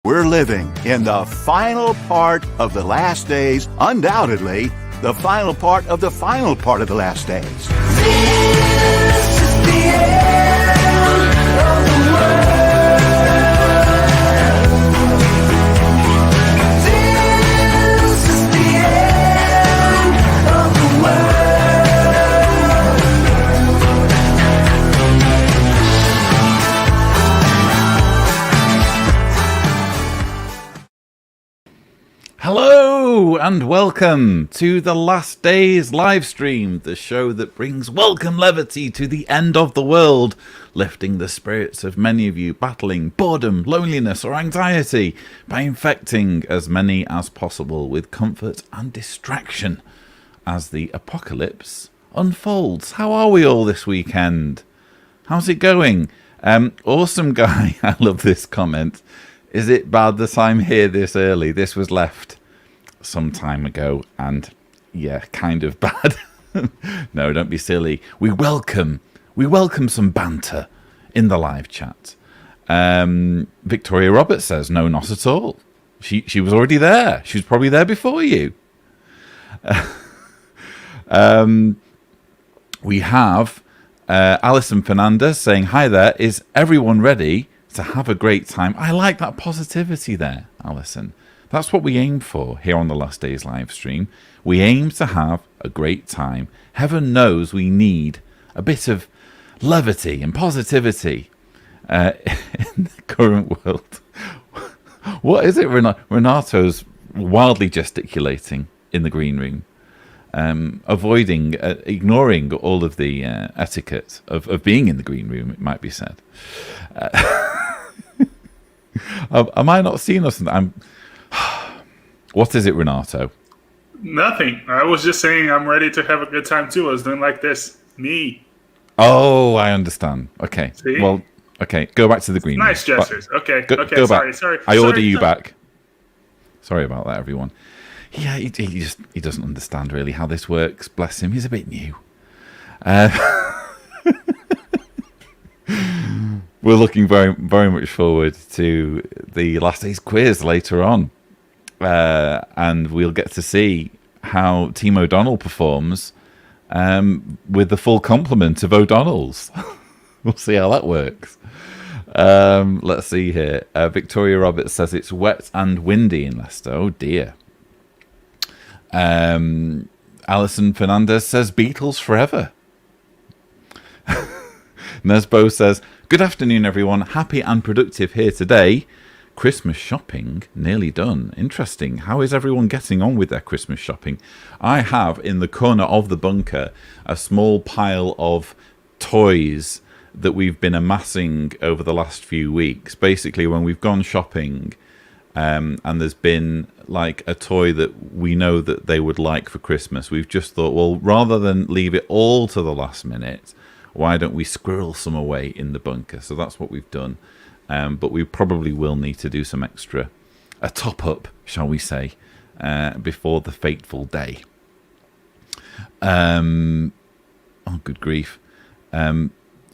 We're living in the final part of the last days, undoubtedly, the final part of the final part of the last days. This is the end of the world. This is the end of the world. Hello and welcome to the Last Days Livestream, the show that brings welcome levity to the end of the world, lifting the spirits of many of you battling boredom, loneliness or anxiety by infecting as many as possible with comfort and distraction as the apocalypse unfolds. How are we all this weekend? How's it going? Awesome guy, I love this comment. Is it bad that I'm here this early? This was left some time ago, and yeah, kind of bad. No, don't be silly. We welcome some banter in the live chat. Victoria Roberts says, no, not at all. She was already there. She was probably there before you. We have Alison Fernandez saying, hi there. Is everyone ready to have a great time? I like that positivity there, Alison. That's what we aim for here on the Last Days live stream. We aim to have a great time. Heaven knows we need a bit of levity and positivity in the current world. What is it? Renato's wildly gesticulating in the green room, ignoring all of the etiquette of being in the green room, it might be said. Am I not seeing us? What is it, Renato? Nothing. I was just saying I'm ready to have a good time too. I was doing like this. Me. Oh, I understand. Okay. See? Well, okay. Go back to the green room. Nice gestures. Okay. Go Sorry. back. I order you back. Sorry about that, everyone. Yeah, he doesn't understand really how this works. Bless him. He's a bit new. We're looking very, very much forward to the Last Days quiz later on. And we'll get to see how Team O'Donnell performs with the full complement of O'Donnells. We'll see how that works. Let's see here. Victoria Roberts says it's wet and windy in Leicester. Oh, dear. Alison Fernandez says Beatles forever. Nesbo says, good afternoon, everyone. Happy and productive here today. Christmas shopping nearly done. Interesting. How is everyone getting on with their Christmas shopping? I have in the corner of the bunker a small pile of toys that we've been amassing over the last few weeks. Basically, when we've gone shopping and there's been like a toy that we know that they would like for Christmas, we've just thought, well, rather than leave it all to the last minute, why don't we squirrel some away in the bunker? So that's what we've done. But we probably will need to do some a top-up, shall we say, before the fateful day. Oh, good grief.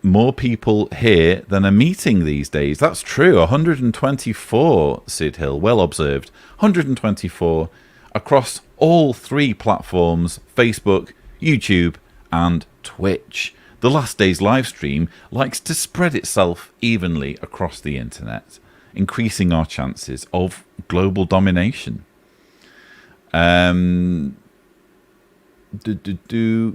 More people here than a meeting these days. That's true. 124, Sid Hill. Well observed. 124 across all three platforms, Facebook, YouTube, and Twitch. The Last Days live stream likes to spread itself evenly across the internet, increasing our chances of global domination.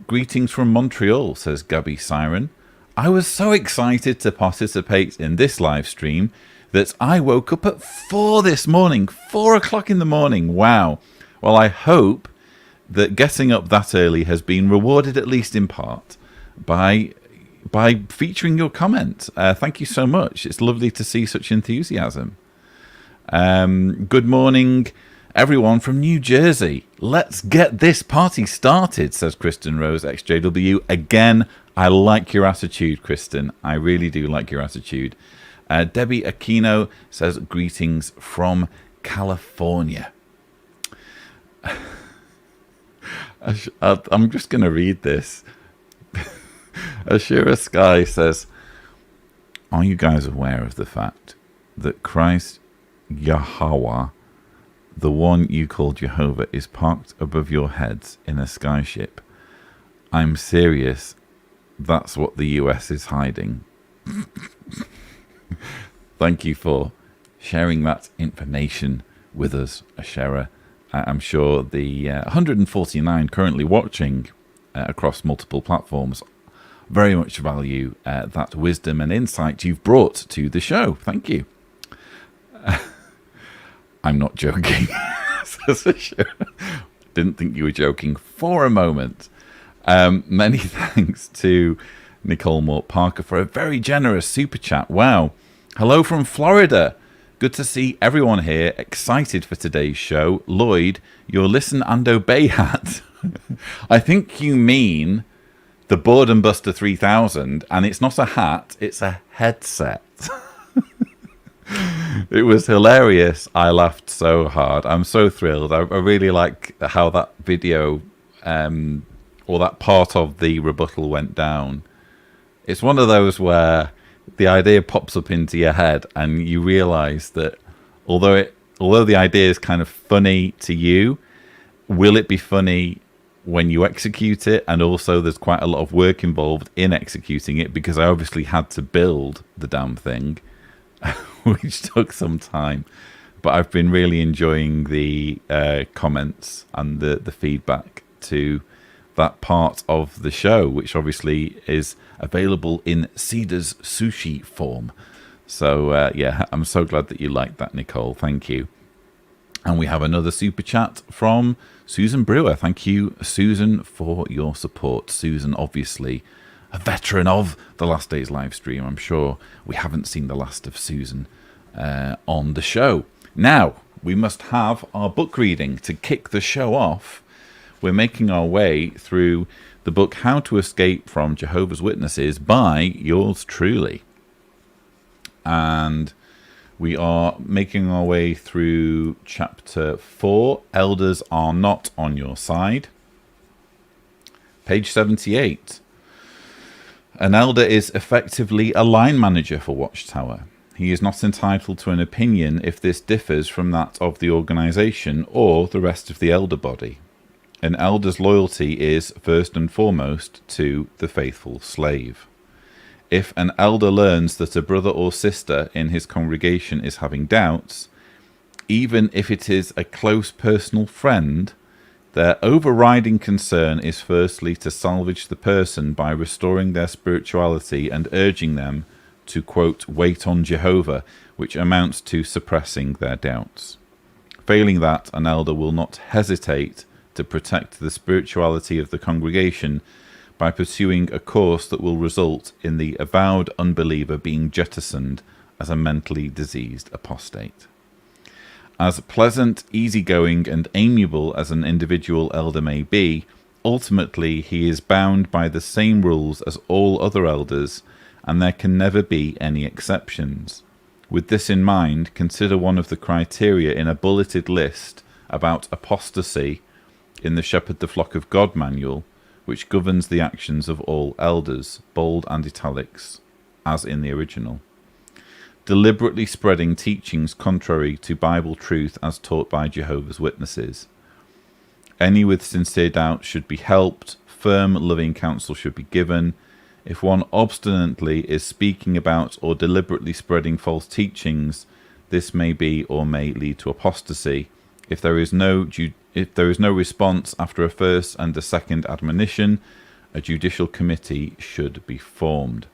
Greetings from Montreal, says Gabby Siren. I was so excited to participate in this live stream that I woke up at 4 this morning, 4 o'clock in the morning. Wow. Well, I hope that getting up that early has been rewarded, at least in part, by featuring your comment. Thank you so much. It's lovely to see such enthusiasm. Good morning, everyone from New Jersey. Let's get this party started, says Kristen Rose XJW. Again, I like your attitude, Kristen. I really do like your attitude. Debbie Aquino says greetings from California. I'm just going to read this. Ashura Sky says, are you guys aware of the fact that Christ Yahweh, the one you call Jehovah, is parked above your heads in a skyship. I'm serious. That's what the US is hiding. Thank you for sharing that information with us, Ashera. I'm sure the 149 currently watching across multiple platforms very much value that wisdom and insight you've brought to the show. Thank you. I'm not joking. Didn't think you were joking for a moment. Many thanks to Nicole Mort Parker for a very generous super chat. Wow. Hello from Florida. Good to see everyone here. Excited for today's show. Lloyd, your listen and obey hat. I think you mean the Boredom Buster 3000, and it's not a hat, it's a headset. It was hilarious. I laughed so hard. I'm so thrilled. I really like how that video, or that part of the rebuttal went down. It's one of those where the idea pops up into your head and you realize that although the idea is kind of funny to you, will it be funny when you execute it? And also there's quite a lot of work involved in executing it, because I obviously had to build the damn thing, which took some time. But I've been really enjoying the comments and the feedback to that part of the show, which obviously is available in Cedar's sushi form. So yeah, I'm so glad that you liked that, Nicole. Thank you. And we have another super chat from Susan Brewer. Thank you, Susan, for your support. Susan, obviously a veteran of the Last Days live stream. I'm sure we haven't seen the last of Susan on the show. Now, we must have our book reading to kick the show off. We're making our way through the book How to Escape from Jehovah's Witnesses by yours truly. And we are making our way through chapter 4, Elders Are Not on Your Side. Page 78. An elder is effectively a line manager for Watchtower. He is not entitled to an opinion if this differs from that of the organization or the rest of the elder body. An elder's loyalty is, first and foremost, to the faithful slave. If an elder learns that a brother or sister in his congregation is having doubts, even if it is a close personal friend, their overriding concern is firstly to salvage the person by restoring their spirituality and urging them to, quote, wait on Jehovah, which amounts to suppressing their doubts. Failing that, an elder will not hesitate to protect the spirituality of the congregation by pursuing a course that will result in the avowed unbeliever being jettisoned as a mentally diseased apostate. As pleasant, easygoing, and amiable as an individual elder may be, ultimately he is bound by the same rules as all other elders, and there can never be any exceptions. With this in mind, consider one of the criteria in a bulleted list about apostasy in the Shepherd the Flock of God manual, which governs the actions of all elders, bold and italics, as in the original. Deliberately spreading teachings contrary to Bible truth as taught by Jehovah's Witnesses. Any with sincere doubt should be helped, firm, loving counsel should be given. If one obstinately is speaking about or deliberately spreading false teachings, this may be or may lead to apostasy. If there is no response after a first and a second admonition, a judicial committee should be formed.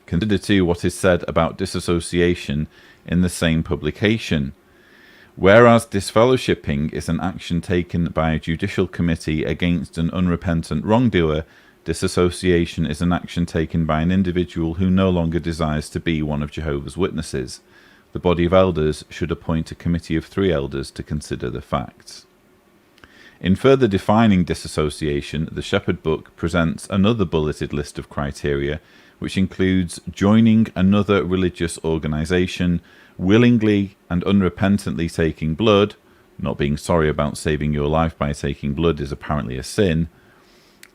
Consider too what is said about disassociation in the same publication. Whereas disfellowshipping is an action taken by a judicial committee against an unrepentant wrongdoer, disassociation is an action taken by an individual who no longer desires to be one of Jehovah's Witnesses. The body of elders should appoint a committee of 3 elders to consider the facts. In further defining disassociation, the Shepherd Book presents another bulleted list of criteria, which includes joining another religious organization, willingly and unrepentantly taking blood, not being sorry about saving your life by taking blood is apparently a sin,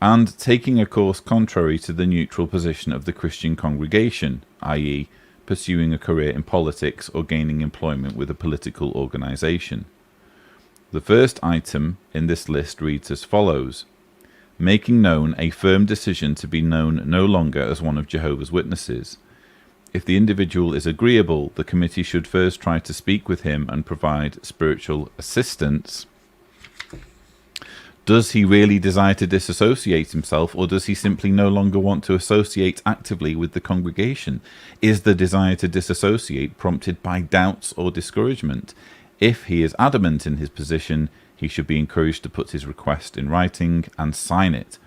and taking a course contrary to the neutral position of the Christian congregation, i.e., pursuing a career in politics, or gaining employment with a political organisation. The first item in this list reads as follows: making known a firm decision to be known no longer as one of Jehovah's Witnesses. If the individual is agreeable, the committee should first try to speak with him and provide spiritual assistance. Does he really desire to disassociate himself, or does he simply no longer want to associate actively with the congregation? Is the desire to disassociate prompted by doubts or discouragement? If he is adamant in his position, he should be encouraged to put his request in writing and sign it.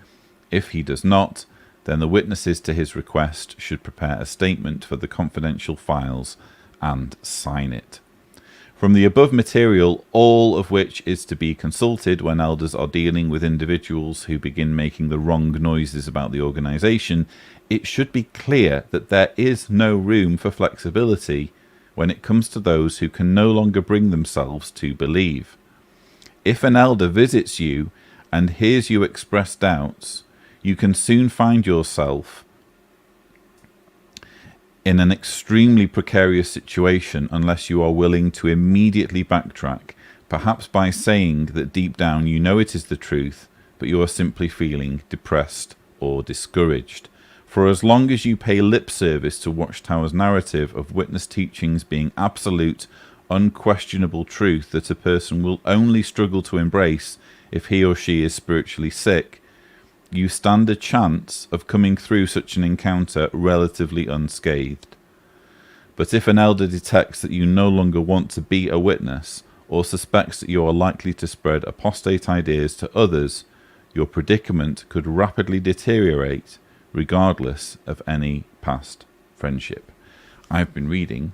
If he does not, then the witnesses to his request should prepare a statement for the confidential files and sign it. From the above material, all of which is to be consulted when elders are dealing with individuals who begin making the wrong noises about the organisation, it should be clear that there is no room for flexibility when it comes to those who can no longer bring themselves to believe. If an elder visits you and hears you express doubts, you can soon find yourself in an extremely precarious situation unless you are willing to immediately backtrack, perhaps by saying that deep down you know it is the truth, but you are simply feeling depressed or discouraged. For as long as you pay lip service to Watchtower's narrative of witness teachings being absolute, unquestionable truth that a person will only struggle to embrace if he or she is spiritually sick, you stand a chance of coming through such an encounter relatively unscathed. But if an elder detects that you no longer want to be a witness, or suspects that you are likely to spread apostate ideas to others, your predicament could rapidly deteriorate, regardless of any past friendship. I've been reading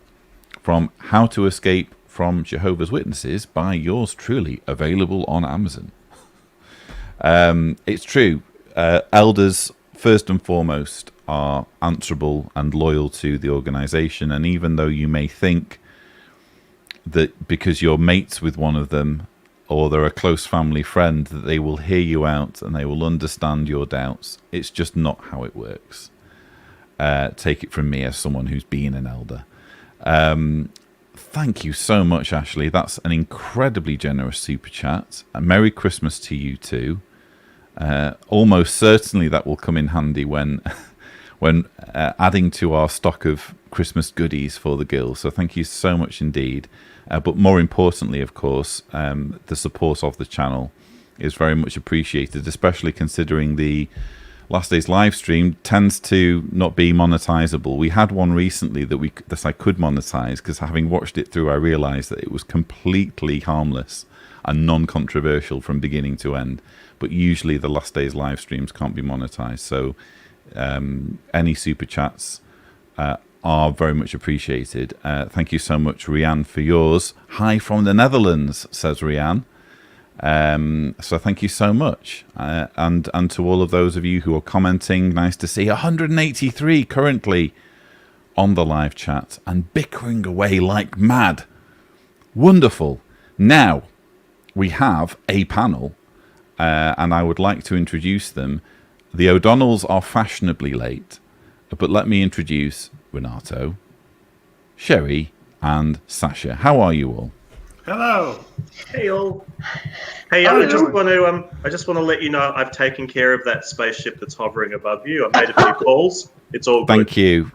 from How to Escape from Jehovah's Witnesses by yours truly, available on Amazon. It's true. Elders, first and foremost, are answerable and loyal to the organisation, and even though you may think that because you're mates with one of them or they're a close family friend that they will hear you out and they will understand your doubts, it's just not how it works. Take it from me as someone who's been an elder. Thank you so much, Ashley. That's an incredibly generous super chat. A Merry Christmas to you too. Almost certainly that will come in handy when adding to our stock of Christmas goodies for the guild. So thank you so much indeed. But more importantly, of course, the support of the channel is very much appreciated, especially considering the Last Days live stream tends to not be monetizable. We had one recently that I could monetize, because having watched it through, I realized that it was completely harmless and non-controversial from beginning to end. But usually the Last Days live streams can't be monetized. So any super chats are very much appreciated. Thank you so much, Rianne, for yours. Hi from the Netherlands, says Rianne. So thank you so much. And to all of those of you who are commenting, nice to see 183 currently on the live chat and bickering away like mad. Wonderful. Now we have a panel. And I would like to introduce them. The O'Donnells are fashionably late, but let me introduce Renato, Sherry, and Sasha. How are you all? Hello. Hey all. Hey, I just want to let you know I've taken care of that spaceship that's hovering above you. I made a few calls. It's all good. Thank you.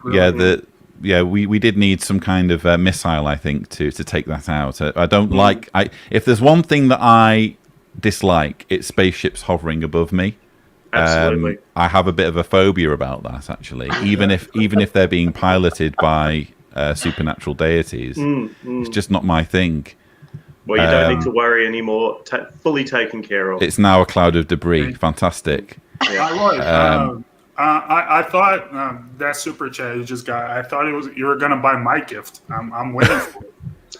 Yeah, we did need some kind of missile, I think, to take that out. I don't like. If there's one thing that I dislike, it's spaceships hovering above me. Absolutely. I have a bit of a phobia about that, actually. Even if they're being piloted by supernatural deities, it's just not my thing. Well, you don't need to worry anymore. Fully taken care of. It's now a cloud of debris. Fantastic. Yeah. I thought that super chat you just got. I thought you were gonna buy my gift. I'm waiting for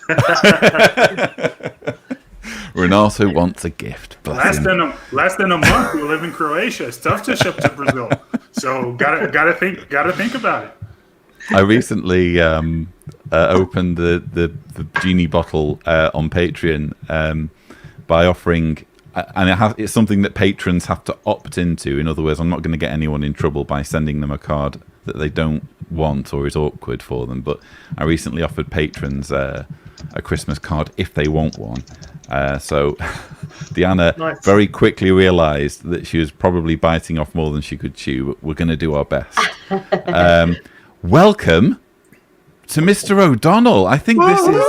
it. Renato wants a gift. Less than a month. We live in Croatia. It's tough to ship to Brazil, so gotta think about it. I recently opened the genie bottle on Patreon by offering and it's something that patrons have to opt into. In other words, I'm not going to get anyone in trouble by sending them a card that they don't want or is awkward for them. But I recently offered patrons a Christmas card if they want one. So Deanna very quickly realised that she was probably biting off more than she could chew. But we're going to do our best. Welcome to Mr. O'Donnell. I think this is.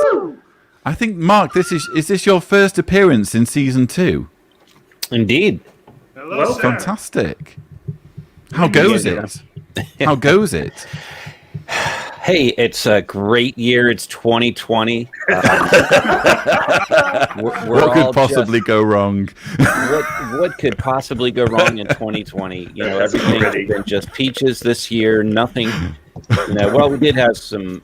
I think Mark, is this your first appearance in season 2? Indeed. Hello, sir. Fantastic. How goes it? How goes it? Hey, it's a great year. It's 2020. What could possibly go wrong? What could possibly go wrong in 2020? You know, everything's been just peaches this year. Nothing. You know, well, we did have some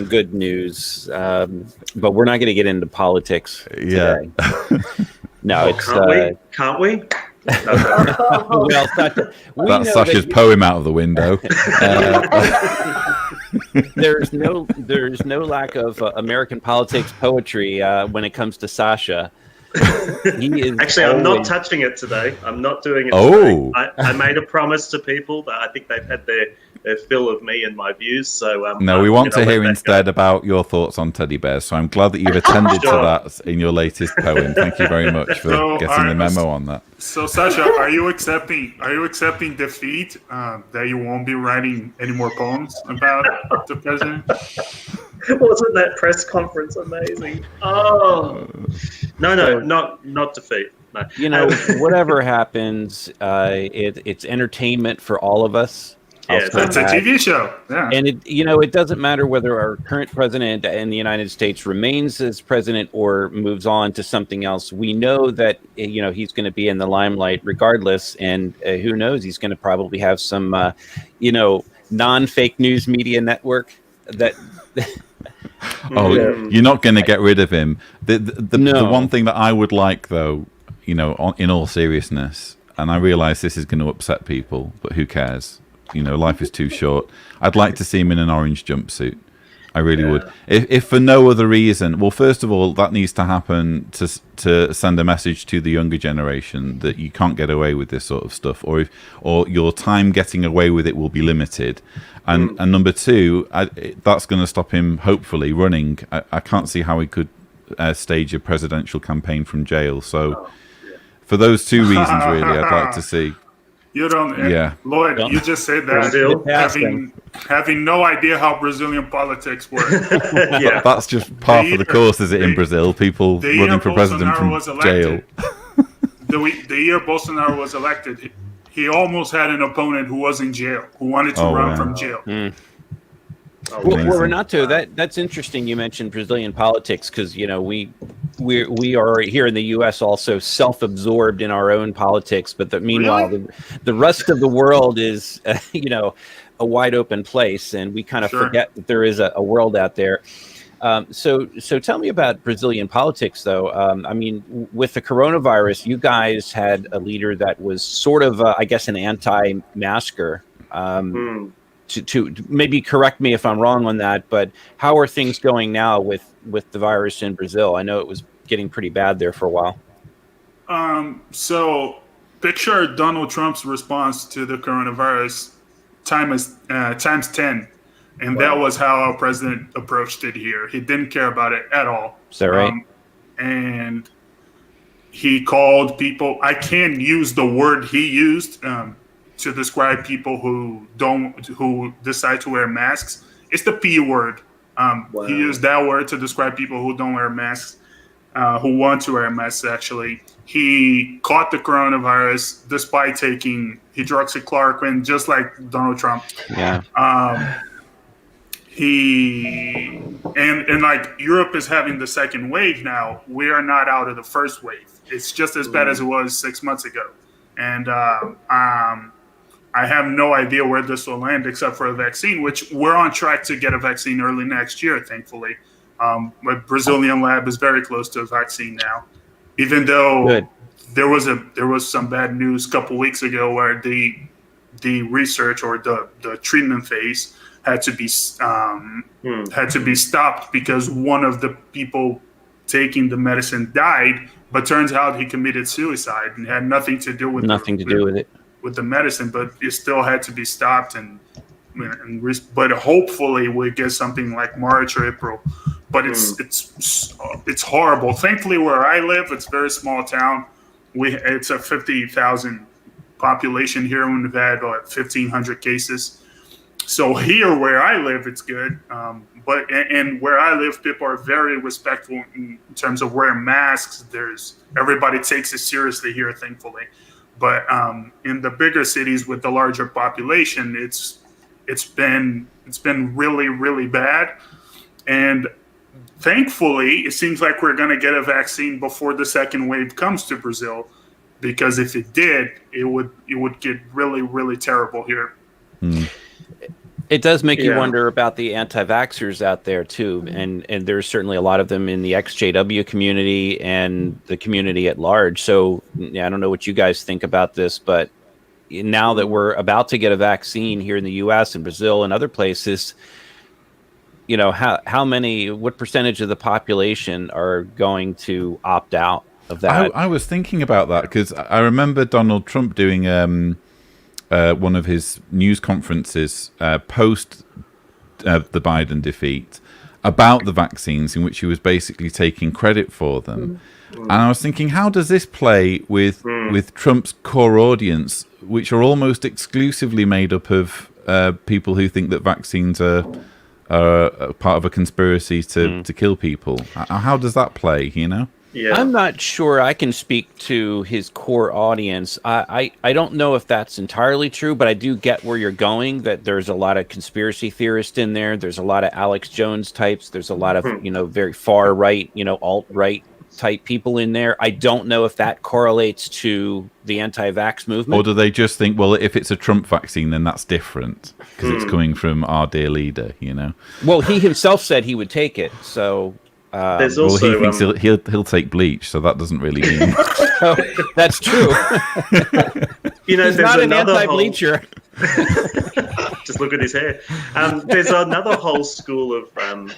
good news, but we're not going to get into politics today. Yeah. No, Can't we? Well, that's Sasha's poem out of the window. There's no lack of American politics poetry when it comes to Sasha. Actually, I'm not touching it today. I'm not doing it Oh. today. I made a promise to people that I think they've had their fill of me and my views. So no, we want to hear instead about your thoughts on teddy bears. So I'm glad that you've attended to that in your latest poem. Thank you very much for getting the memo on that. So Sasha, are you accepting defeat, that you won't be writing any more poems about the president? Wasn't that press conference amazing? Oh no, not defeat. No. You know, whatever happens, it's entertainment for all of us. Yeah, It's a TV show. Yeah. And it doesn't matter whether our current president in the United States remains as president or moves on to something else. We know that he's going to be in the limelight regardless, and who knows, he's going to probably have some non-fake news media network that. You're not going to get rid of him. The one thing that I would like, though, in all seriousness, and I realise this is going to upset people, but who cares? Life is too short. I'd like to see him in an orange jumpsuit. I really would. If for no other reason, well, first of all, that needs to happen to send a message to the younger generation that you can't get away with this sort of stuff, or your time getting away with it will be limited. And number two, that's going to stop him hopefully running. I can't see how he could stage a presidential campaign from jail. So for those two reasons, really, I'd like to see. You don't, Lloyd. You just said that having no idea how Brazilian politics work. That's just part of the course, is it? In Brazil, people running for president from jail. The year Bolsonaro was elected, he almost had an opponent who was in jail, who wanted to run from jail. Well, Renato, that's interesting. You mentioned Brazilian politics because we are here in the U.S. also self-absorbed in our own politics, but meanwhile the rest of the world is a wide open place, and we kind of forget that there is a world out there. So tell me about Brazilian politics, though. I mean, with the coronavirus, you guys had a leader that was sort of, I guess, an anti-masker. To maybe correct me if I'm wrong on that, but how are things going now with the virus in Brazil? I know it was getting pretty bad there for a while. So picture Donald Trump's response to the coronavirus times 10. And that was how our president approached it here. He didn't care about it at all. Is that right? And he called people, I can't use the word he used to describe people who decide to wear masks. It's the P word. He used that word to describe people who don't wear masks, who want to wear masks, actually. He caught the coronavirus despite taking hydroxychloroquine, just like Donald Trump. Yeah. And like Europe is having the second wave now. We are not out of the first wave. It's just as bad as it was 6 months ago. And I have no idea where this will land except for a vaccine, which we're on track to get a vaccine early next year, thankfully. My Brazilian lab is very close to a vaccine now, even though there was some bad news a couple weeks ago where the research or the treatment phase had to be stopped because one of the people taking the medicine died, but turns out he committed suicide and had nothing to do with with the medicine, but it still had to be stopped. But hopefully we get something like March or April. But it's horrible. Thankfully, where I live, it's a very small town. It's a 50,000 population here, and we've had 1,500 cases. So here, where I live, it's good. But where I live, people are very respectful in terms of wearing masks. Everybody takes it seriously here, thankfully. But in the bigger cities with the larger population, it's been really, really bad. And thankfully, it seems like we're going to get a vaccine before the second wave comes to Brazil, because if it did, it would get really, really terrible here. It does make you wonder about the anti-vaxxers out there too, and there's certainly a lot of them in the XJW community and the community at large. So I don't know what you guys think about this, but now that we're about to get a vaccine here in the U.S. and Brazil and other places, what percentage of the population are going to opt out of that? I was thinking about that because I remember Donald Trump doing one of his news conferences post the Biden defeat about the vaccines, in which he was basically taking credit for them. And I was thinking, how does this play with Trump's core audience, which are almost exclusively made up of people who think that vaccines are part of a conspiracy to kill people? How does that play, Yeah. I'm not sure I can speak to his core audience. I don't know if that's entirely true, but I do get where you're going, that there's a lot of conspiracy theorists in there. There's a lot of Alex Jones types. There's a lot of, very far right, alt-right type people in there. I don't know if that correlates to the anti-vax movement. Or do they just think, well, if it's a Trump vaccine, then that's different because it's coming from our dear leader, Well, he himself said he would take it, so... There's also, he thinks he'll take bleach, so that doesn't really mean. Oh, that's true. He's not an anti-bleacher. Just look at his hair. There's another whole school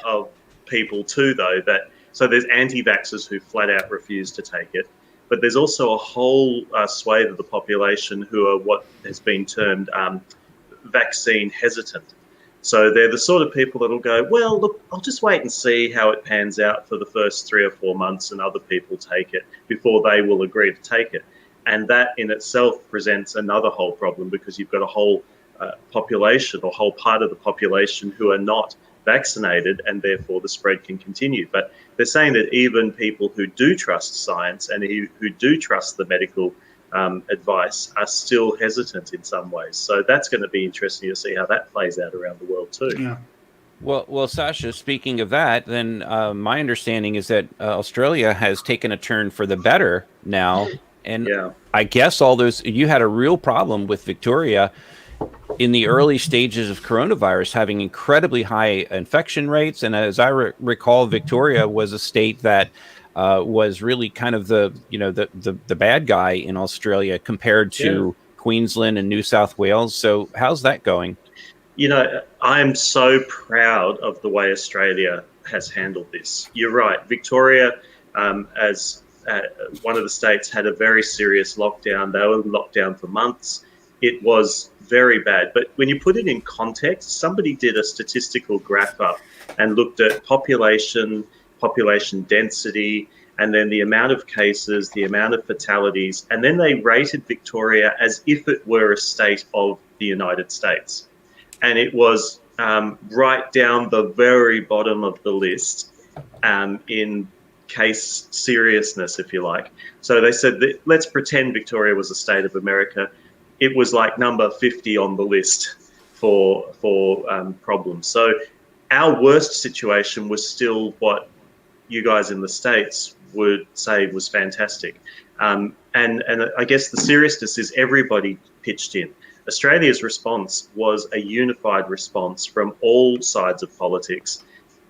of people too, though. So there's anti-vaxxers who flat out refuse to take it, but there's also a whole swathe of the population who are what has been termed vaccine hesitant. So they're the sort of people that'll go, well, look, I'll just wait and see how it pans out for the first 3 or 4 months, and other people take it before they will agree to take it. And that in itself presents another whole problem, because you've got a whole population, or whole part of the population who are not vaccinated, and therefore the spread can continue. But they're saying that even people who do trust science and who do trust the medical advice are still hesitant in some ways. So that's going to be interesting to see how that plays out around the world too. Yeah. Well, Sasha, speaking of that, then my understanding is that Australia has taken a turn for the better now. And I guess you had a real problem with Victoria in the early stages of coronavirus, having incredibly high infection rates. And as I recall, Victoria was a state that was really kind of the bad guy in Australia compared to Queensland and New South Wales. So how's that going? I'm so proud of the way Australia has handled this. You're right. Victoria, as one of the states, had a very serious lockdown. They were locked down for months. It was very bad. But when you put it in context, somebody did a statistical graph up and looked at population density, and then the amount of cases, the amount of fatalities, and then they rated Victoria as if it were a state of the United States. And it was right down the very bottom of the list in case seriousness, if you like. So they said that let's pretend Victoria was a state of America. It was like number 50 on the list for problems. So our worst situation was still what you guys in the States would say was fantastic. And I guess the seriousness is everybody pitched in. Australia's response was a unified response from all sides of politics,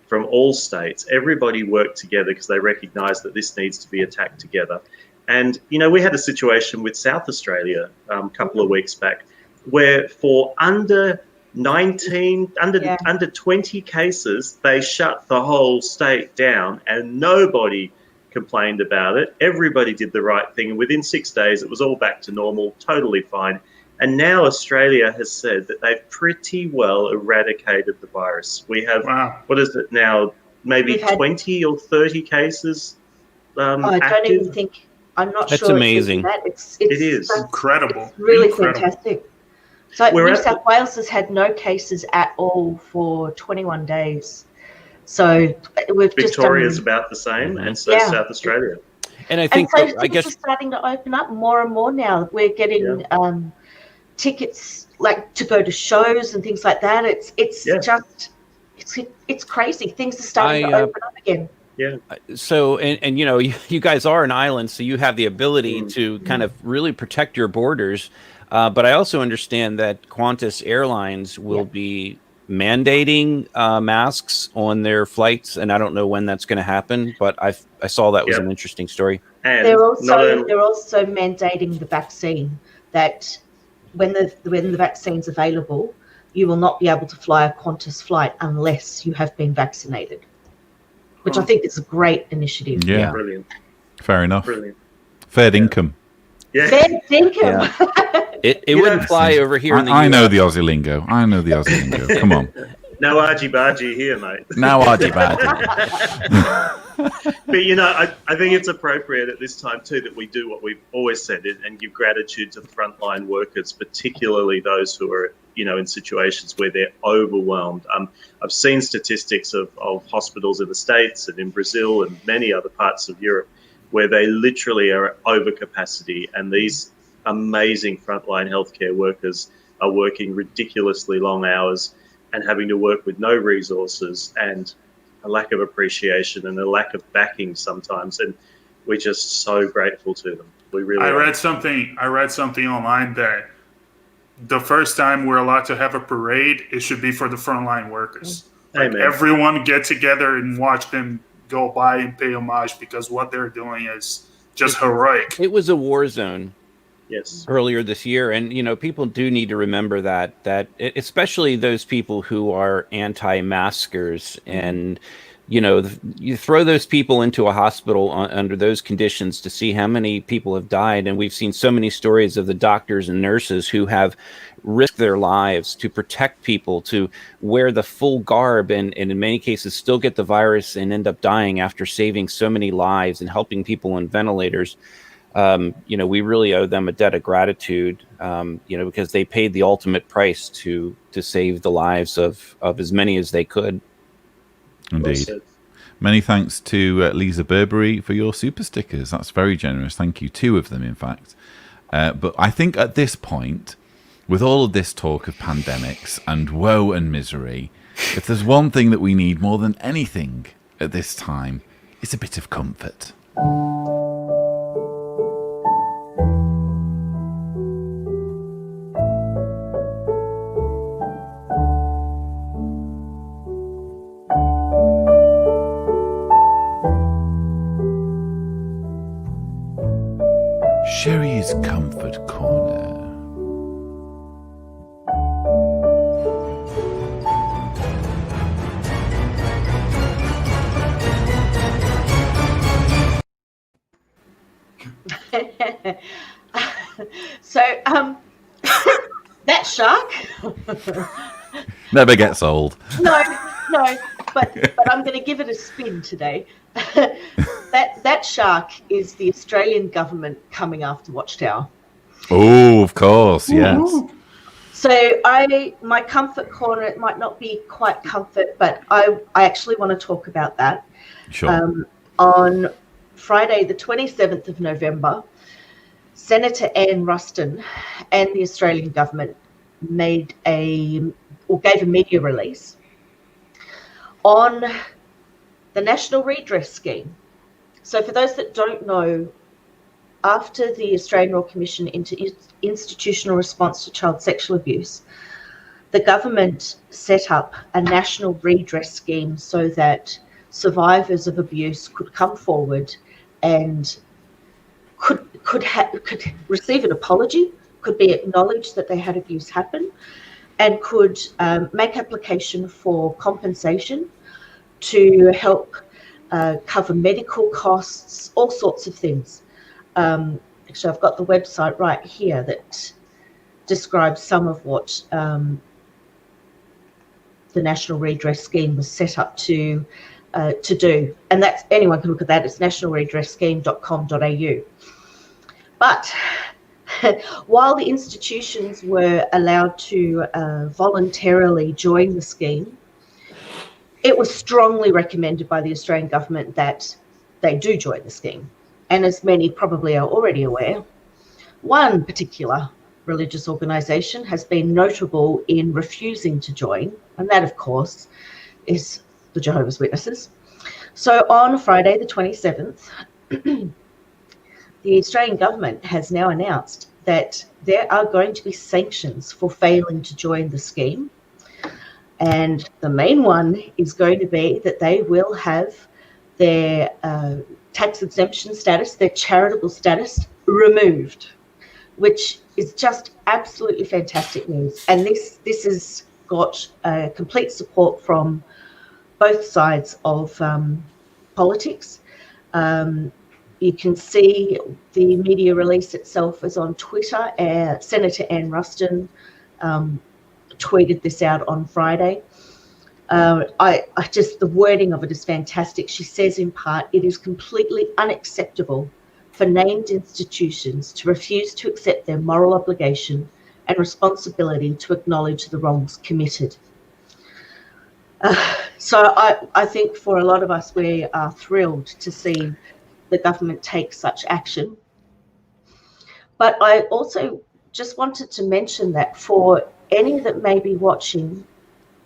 from all states. Everybody worked together because they recognised that this needs to be attacked together. And, we had a situation with South Australia a couple of weeks back where for under 19 under 20 cases. They shut the whole state down, and nobody complained about it. Everybody did the right thing, and within 6 days, it was all back to normal, totally fine. And now Australia has said that they've pretty well eradicated the virus. We have, what is it now, maybe 20 or 30 cases I don't even think, I'm not sure. That's amazing. It is incredible. It's really incredible. fantastic. So New South Wales has had no cases at all for 21 days. So we've Victoria's about the same, and so South Australia. And I think, and so things are starting to open up more and more now. We're getting tickets like to go to shows and things like that. It's crazy. Things are starting to open up again. Yeah. So, and you know, you guys are an island, so you have the ability to kind of really protect your borders. But I also understand that Qantas Airlines will be mandating masks on their flights, and I don't know when that's going to happen. But I saw that was an interesting story. And they're also mandating the vaccine, that when the vaccine's available, you will not be able to fly a Qantas flight unless you have been vaccinated, which I think is a great initiative. Yeah, brilliant. Fair enough. Brilliant. Fair income. Yeah. Fair income. It wouldn't fly over here in the I know the Aussie lingo. Come on. No argy-bargy here, mate. No argy-bargy. But, you know, I think it's appropriate at this time, too, that we do what we've always said and give gratitude to the frontline workers, particularly those who are, you know, in situations where they're overwhelmed. I've seen statistics of hospitals in the States and in Brazil and many other parts of Europe where they literally are over capacity, and these amazing frontline healthcare workers are working ridiculously long hours and having to work with no resources and a lack of appreciation and a lack of backing sometimes, and we're just so grateful to them. We really. I read something online that the first time we're allowed to have a parade, it should be for the frontline workers. Like everyone get together and watch them go by and pay homage, because what they're doing is just heroic. It was a war zone. Yes. Earlier this year, and you know, people do need to remember that especially those people who are anti-maskers, and you know, you throw those people into a hospital under those conditions to see how many people have died, and we've seen so many stories of the doctors and nurses who have risked their lives to protect people, to wear the full garb, and in many cases still get the virus and end up dying after saving so many lives and helping people on ventilators. You know, we really owe them a debt of gratitude, you know, because they paid the ultimate price to save the lives of as many as they could. Indeed. Many thanks to Lisa Burberry for your super stickers. That's very generous. Thank you. 2 of them, in fact. But I think at this point, with all of this talk of pandemics and woe and misery, if there's one thing that we need more than anything at this time, it's a bit of comfort. Sherry's Comfort Corner. So, that shark never gets old. No, but I'm going to give it a spin today. That shark is the Australian government coming after Watchtower. Oh, of course, yes. So my comfort corner, it might not be quite comfort, but I actually want to talk about that. Sure. On Friday, the 27th of November, Senator Anne Ruston and the Australian government gave a media release on the National Redress Scheme. So for those that don't know, after the Australian Royal Commission into Institutional Response to Child Sexual Abuse, the government set up a national redress scheme so that survivors of abuse could come forward and could receive an apology, could be acknowledged that they had abuse happen, and could make application for compensation to help cover medical costs, all sorts of things. Actually, I've got the website right here that describes some of what the National Redress Scheme was set up to do. And that's, anyone can look at that. It's nationalredressscheme.com.au. But while the institutions were allowed to voluntarily join the scheme, it was strongly recommended by the Australian government that they do join the scheme. And as many probably are already aware, one particular religious organisation has been notable in refusing to join, and that, of course, is the Jehovah's Witnesses. So on Friday, the 27th, the Australian government has now announced that there are going to be sanctions for failing to join the scheme. And the main one is going to be that they will have their tax exemption status, their charitable status, removed, which is just absolutely fantastic news. And this has got complete support from both sides of politics. You can see the media release itself is on Twitter. Senator Ann Ruston tweeted this out on Friday. I just, the wording of it is fantastic. She says in part, it is completely unacceptable for named institutions to refuse to accept their moral obligation and responsibility to acknowledge the wrongs committed. So I think for a lot of us, we are thrilled to see the government take such action. But I also just wanted to mention that for any that may be watching,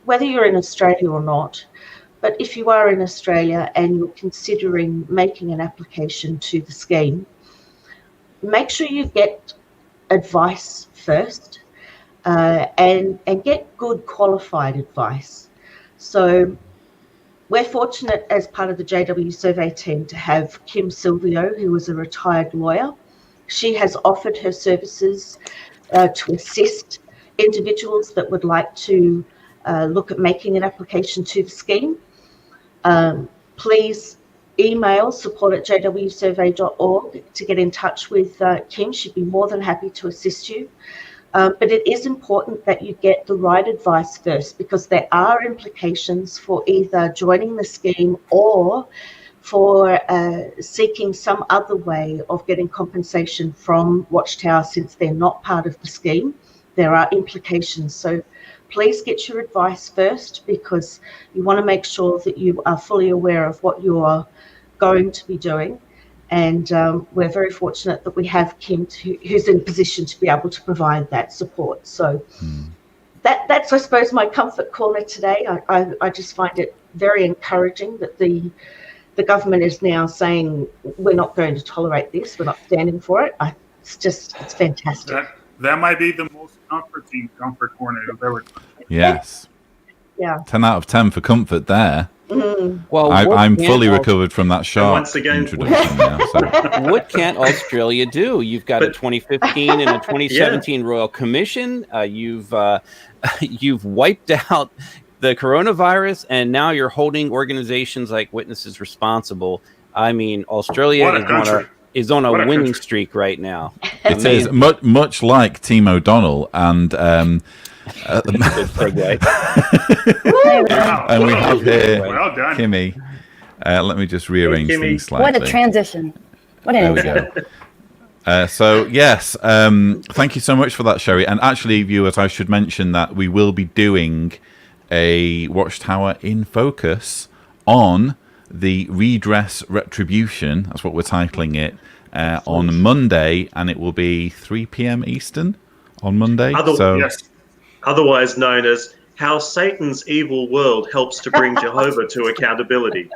whether you're in Australia or not, but if you are in Australia and you're considering making an application to the scheme, make sure you get advice first and get good qualified advice. So we're fortunate as part of the JW survey team to have Kim Silvio, who is a retired lawyer. She has offered her services to assist individuals that would like to look at making an application to the scheme. Please email support@jwsurvey.org to get in touch with Kim. She'd be more than happy to assist you. But it is important that you get the right advice first, because there are implications for either joining the scheme or for seeking some other way of getting compensation from Watchtower since they're not part of the scheme. There are implications. So please get your advice first, because you want to make sure that you are fully aware of what you are going to be doing. And we're very fortunate that we have Kim who's in a position to be able to provide that support. So that's, I suppose, my comfort corner today. I just find it very encouraging that the government is now saying we're not going to tolerate this, we're not standing for it. It's fantastic. That might be the most comforting comfort corner I've ever done. Yes. Yeah. 10 out of 10 for comfort there. Well, I'm fully recovered from that sharp introduction now. So. What can't Australia do? You've got a 2015 and a 2017 Royal Commission. You've wiped out the coronavirus, and now you're holding organizations like Witnesses responsible. I mean, Australia is on a winning streak right now. It is much like Team O'Donnell and. And we have here Kimmy. Let me just rearrange things slightly. What a transition. There we go. So, yes, thank you so much for that, Sherry. And actually, viewers, I should mention that we will be doing a Watchtower in Focus on the Redress Retribution. That's what we're titling it. On Monday, and it will be 3 p.m. Eastern on Monday. Otherwise known as How Satan's Evil World Helps to Bring Jehovah to Accountability.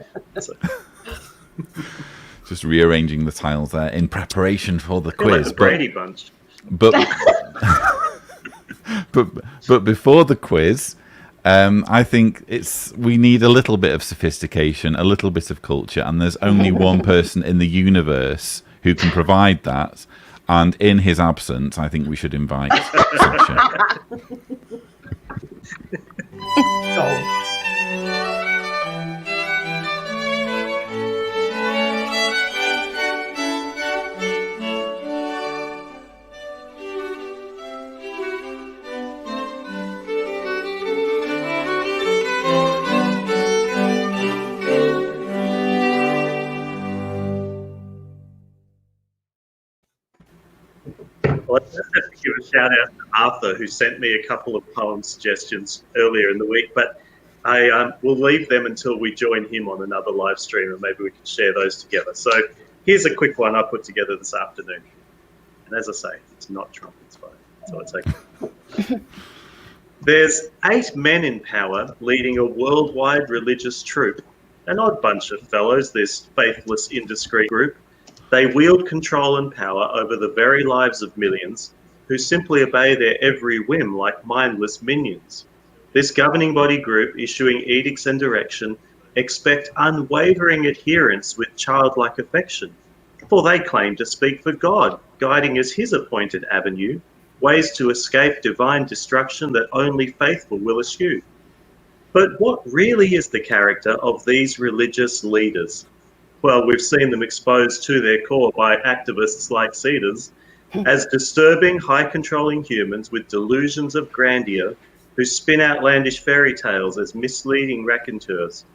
Just rearranging the tiles there in preparation for the quiz. Like the Brady Bunch. But before the quiz, I think we need a little bit of sophistication, a little bit of culture, and there's only one person in the universe who can provide that. And in his absence, I think we should invite Sasha. Well, I just have to give a shout out to Arthur, who sent me a couple of poem suggestions earlier in the week, but I will leave them until we join him on another live stream, and maybe we can share those together. So here's a quick one I put together this afternoon. And as I say, it's not Trump inspired, so it's okay. There's 8 men in power leading a worldwide religious troop. An odd bunch of fellows, this faithless, indiscreet group. They wield control and power over the very lives of millions who simply obey their every whim like mindless minions. This governing body group, issuing edicts and direction, expect unwavering adherence with childlike affection, for they claim to speak for God, guiding as his appointed avenue, ways to escape divine destruction that only faithful will eschew. But what really is the character of these religious leaders? Well, we've seen them exposed to their core by activists like Cedars as disturbing, high-controlling humans with delusions of grandeur who spin outlandish fairy tales as misleading raconteurs.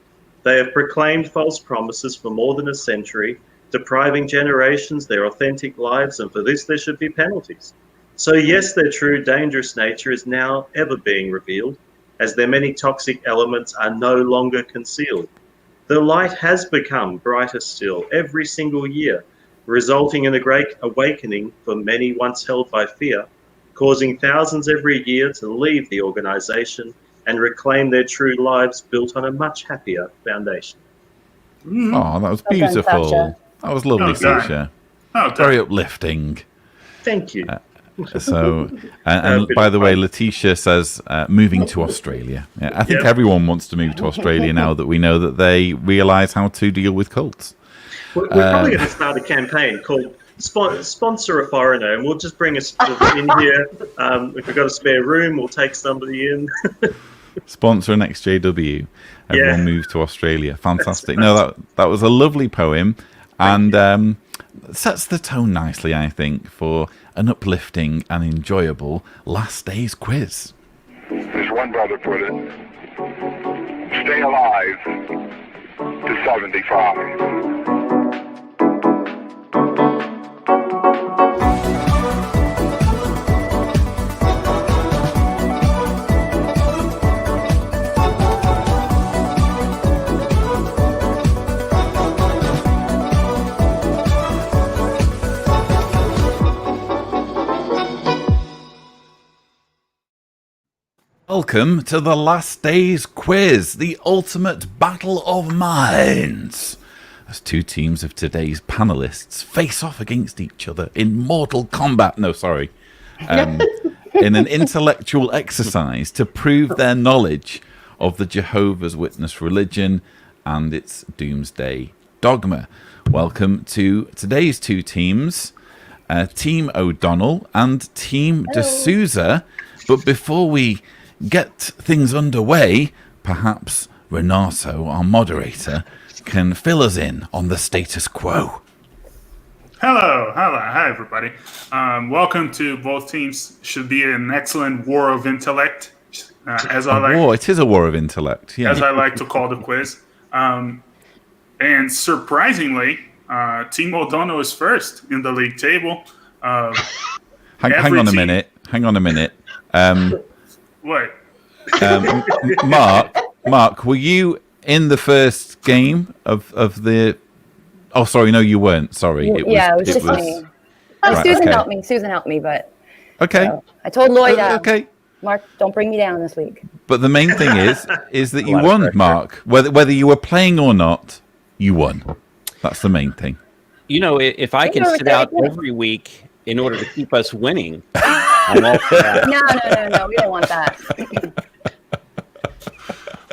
They have proclaimed false promises for more than a century, depriving generations their authentic lives, and for this there should be penalties. So yes, their true dangerous nature is now ever being revealed, as their many toxic elements are no longer concealed. The light has become brighter still every single year, resulting in a great awakening for many once held by fear, causing thousands every year to leave the organisation and reclaim their true lives built on a much happier foundation. Oh, that was beautiful. That was lovely, Sasha. Very uplifting. Thank you. So, and by the way, Letitia says moving to Australia. Yeah, I think everyone wants to move to Australia now that we know that they realise how to deal with cults. We're probably going to start a campaign called Sponsor a Foreigner, and we'll just bring us in here. If we've got a spare room, we'll take somebody in. Sponsor an XJW. Everyone move to Australia. Fantastic. No, that was a lovely poem, and sets the tone nicely, I think, for an uplifting and enjoyable last day's quiz. As one brother put it, stay alive to 75. Welcome to the last day's quiz, the ultimate battle of minds, as 2 teams of today's panelists face off against each other in mortal combat. No, sorry. In an intellectual exercise to prove their knowledge of the Jehovah's Witness religion and its doomsday dogma. Welcome to today's 2 teams, Team O'Donnell and Team D'Souza. But before we get things underway, perhaps Renato, our moderator, can fill us in on the status quo. Hi everybody. Welcome to both teams. Should be an excellent war of intellect, It is a war of intellect, yeah. As I like to call the quiz. And surprisingly, Team O'Donnell is first in the league table. Hang on a minute. What? Mark, were you in the first game of the? Oh, sorry, no, you weren't. Sorry, it was just me. Right, Susan helped me. Susan helped me, but okay. So I told Lloyd, okay, Mark, don't bring me down this week. But the main thing is that you won, Mark. Whether you were playing or not, you won. That's the main thing. You know, if I can sit out every week in order to keep us winning, I'm all for that. No, we don't want that.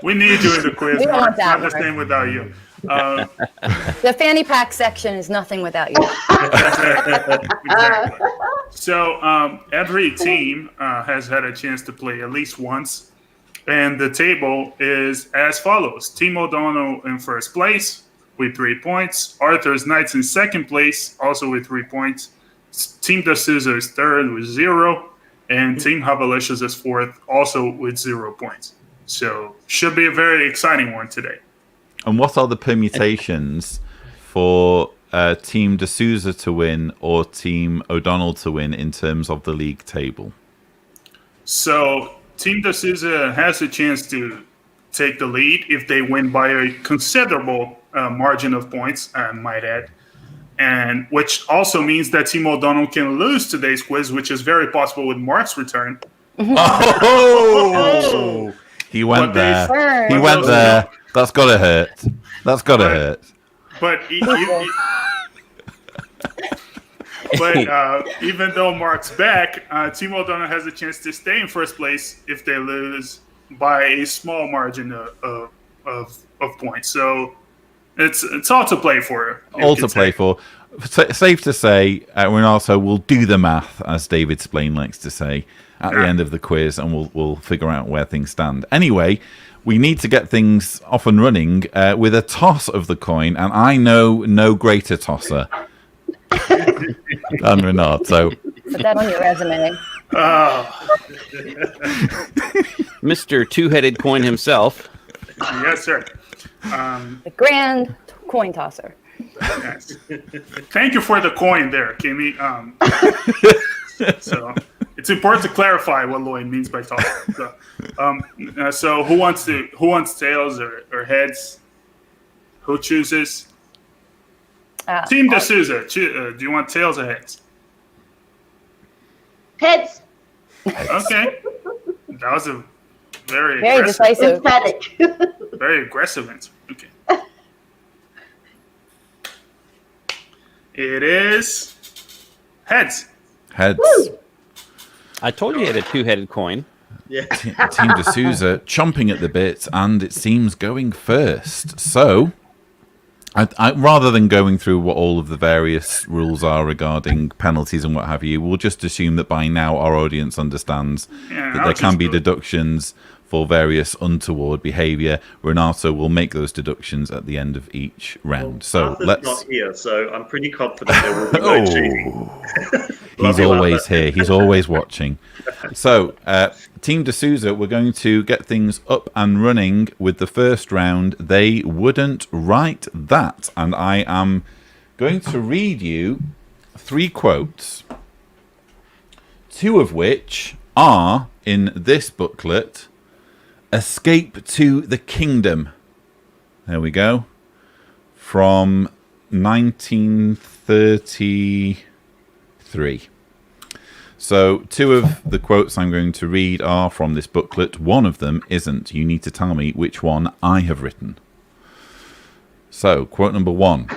We need you in the quiz. We don't want that. Not the same without you. The fanny pack section is nothing without you. Exactly. So every team has had a chance to play at least once. And the table is as follows. Team O'Donnell in first place with 3 points. Arthur's Knights in second place, also with 3 points. Team D'Souza is third with 0. And Team Havalicious is fourth, also with 0 points. So should be a very exciting one today. And what are the permutations for Team D'Souza to win or Team O'Donnell to win in terms of the league table? So Team D'Souza has a chance to take the lead if they win by a considerable margin of points, I might add. And which also means that Team O'Donnell can lose today's quiz, which is very possible with Mark's return. Oh! He went there. He went there. That's got to hurt. That's got to hurt. But even though Mark's back, Team O'Donnell has a chance to stay in first place if they lose by a small margin of points. So it's all to play for. All to play for. Safe to say, Renato will do the math, as David Splain likes to say, at the end of the quiz, and we'll figure out where things stand. Anyway, we need to get things off and running with a toss of the coin, and I know no greater tosser than Renato. Put that on your resume. Mr. Two-Headed Coin himself. Yes, sir. The grand coin tosser. Yes. Thank you for the coin there, Kimmy. So it's important to clarify what Lloyd means by toss. So who wants tails or heads? Who chooses? Team D'Souza. Do you want tails or heads? Heads. Okay. That was a very decisive. Emphatic. Very aggressive answer. Okay. It is heads. Heads. Woo! I told you he had a two-headed coin. Yeah. Team D'Souza chomping at the bit, and it seems going first. So, I rather than going through what all of the various rules are regarding penalties and what have you, we'll just assume that by now our audience understands that there can be deductions for various untoward behaviour. Renato will make those deductions at the end of each round. So Arthur's let's. not here, so I'm pretty confident there will be no cheating. He's always here. He's always watching. So, Team D'Souza, we're going to get things up and running with the first round. They wouldn't write that. And I am going to read you 3 quotes, 2 of which are in this booklet. Escape to the Kingdom. There we go. From 1933. So 2 of the quotes I'm going to read are from this booklet. One of them isn't. You need to tell me which one I have written. So, quote number 1.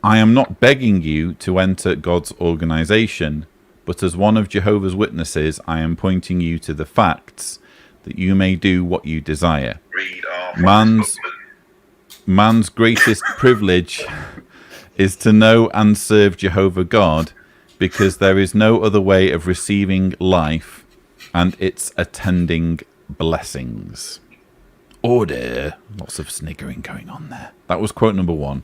I am not begging you to enter God's organization, but as one of Jehovah's Witnesses, I am pointing you to the facts that you may do what you desire. Man's greatest privilege is to know and serve Jehovah God, because there is no other way of receiving life and its attending blessings. Order. Lots of sniggering going on there. That was quote number 1.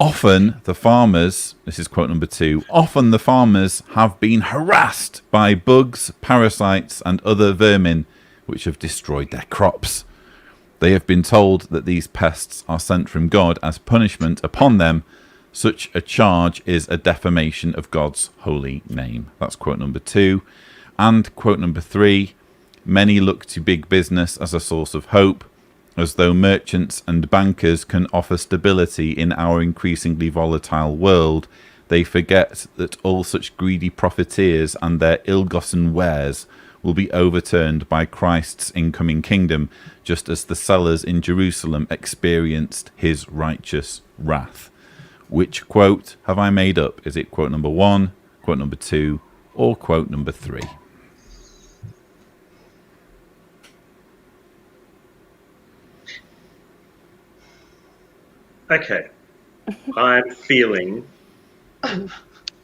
Often the farmers, this is quote number 2, often the farmers have been harassed by bugs, parasites, and other vermin which have destroyed their crops. They have been told that these pests are sent from God as punishment upon them. Such a charge is a defamation of God's holy name. That's quote number 2. And quote number 3, many look to big business as a source of hope, as though merchants and bankers can offer stability in our increasingly volatile world. They forget that all such greedy profiteers and their ill-gotten wares will be overturned by Christ's incoming kingdom, just as the sellers in Jerusalem experienced his righteous wrath. Which quote have I made up? Is it quote number 1, quote number 2, or quote number 3? Okay. I'm feeling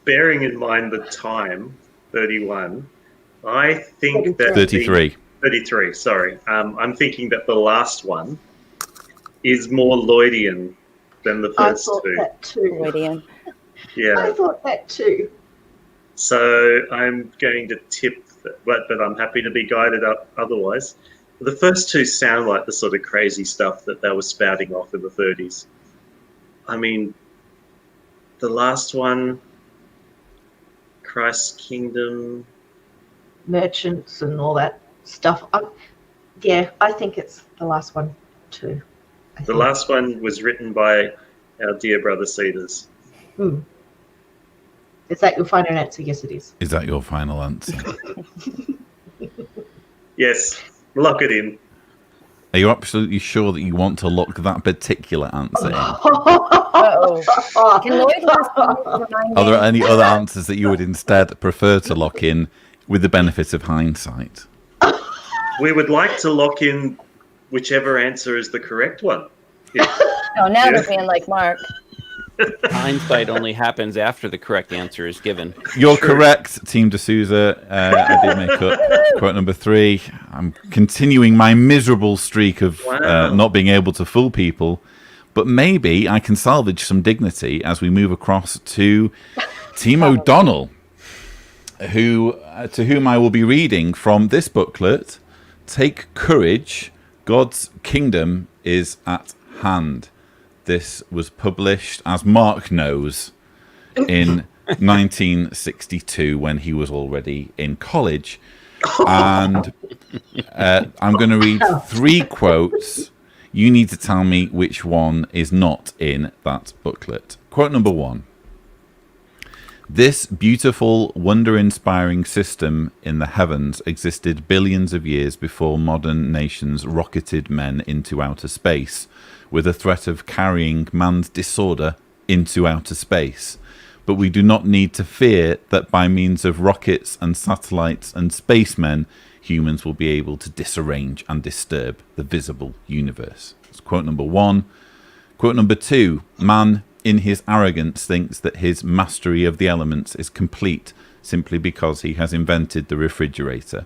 bearing in mind the time, 31, I think that 33. 33, sorry. I'm thinking that the last one is more Lloydian than the I first thought two. that too. Lydian. Yeah. I thought that too. So I'm going to tip, but I'm happy to be guided up otherwise. The first two sound like the sort of crazy stuff that they were spouting off in the 30s. I mean, the last one, Christ's Kingdom. Merchants and all that stuff. I think it's the last one too. The last one was written by our dear brother Cedars. Is that your final answer? Yes, it is. Is that your final answer? Yes, lock it in. Are you absolutely sure that you want to lock that particular answer in? Uh-oh. Can Lloyd remind Are there me? any other answers that you would instead prefer to lock in with the benefit of hindsight? We would like to lock in whichever answer is the correct one. Oh, now they're being like Mark. Hindsight only happens after the correct answer is given. You're correct, Team D'Souza. I did make up quote number 3. I'm continuing my miserable streak of not being able to fool people. But maybe I can salvage some dignity as we move across to Team O'Donnell, to whom I will be reading from this booklet, Take Courage, God's Kingdom is at Hand. This was published, as Mark knows, in 1962 when he was already in college. And I'm going to read 3 quotes. You need to tell me which one is not in that booklet. Quote number 1. This beautiful, wonder-inspiring system in the heavens existed billions of years before modern nations rocketed men into outer space, with a threat of carrying man's disorder into outer space. But we do not need to fear that by means of rockets and satellites and spacemen, humans will be able to disarrange and disturb the visible universe. That's quote number 1. Quote number 2. Man, in his arrogance, thinks that his mastery of the elements is complete simply because he has invented the refrigerator.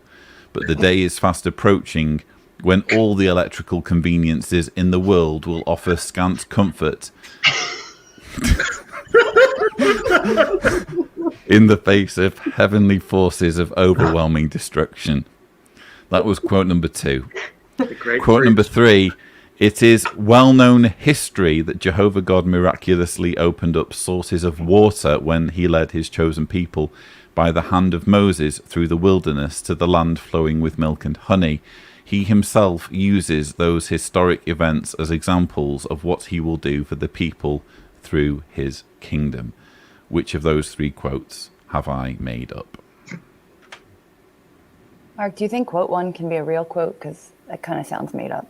But the day is fast approaching when all the electrical conveniences in the world will offer scant comfort in the face of heavenly forces of overwhelming destruction. That was quote number 2. Quote number 3. It is well-known history that Jehovah God miraculously opened up sources of water when he led his chosen people by the hand of Moses through the wilderness to the land flowing with milk and honey. He himself uses those historic events as examples of what he will do for the people through his kingdom. Which of those 3 quotes have I made up? Mark, do you think quote 1 can be a real quote? Because that kind of sounds made up.